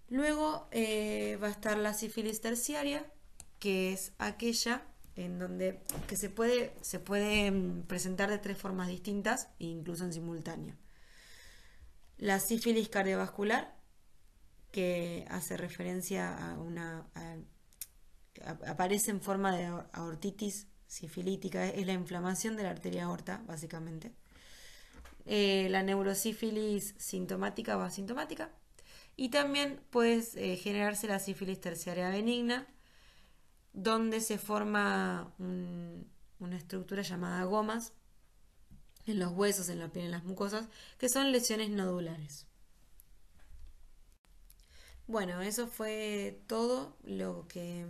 Luego va a estar la sífilis terciaria, que es aquella en donde que se puede presentar de tres formas distintas, incluso en simultáneo. La sífilis cardiovascular, que hace referencia a aparece en forma de aortitis sifilítica, es la inflamación de la arteria aorta, básicamente. La neurosífilis sintomática o asintomática. Y también puede generarse la sífilis terciaria benigna, donde se forma una estructura llamada gomas en los huesos, en la piel, en las mucosas, que son lesiones nodulares. Bueno, eso fue todo lo que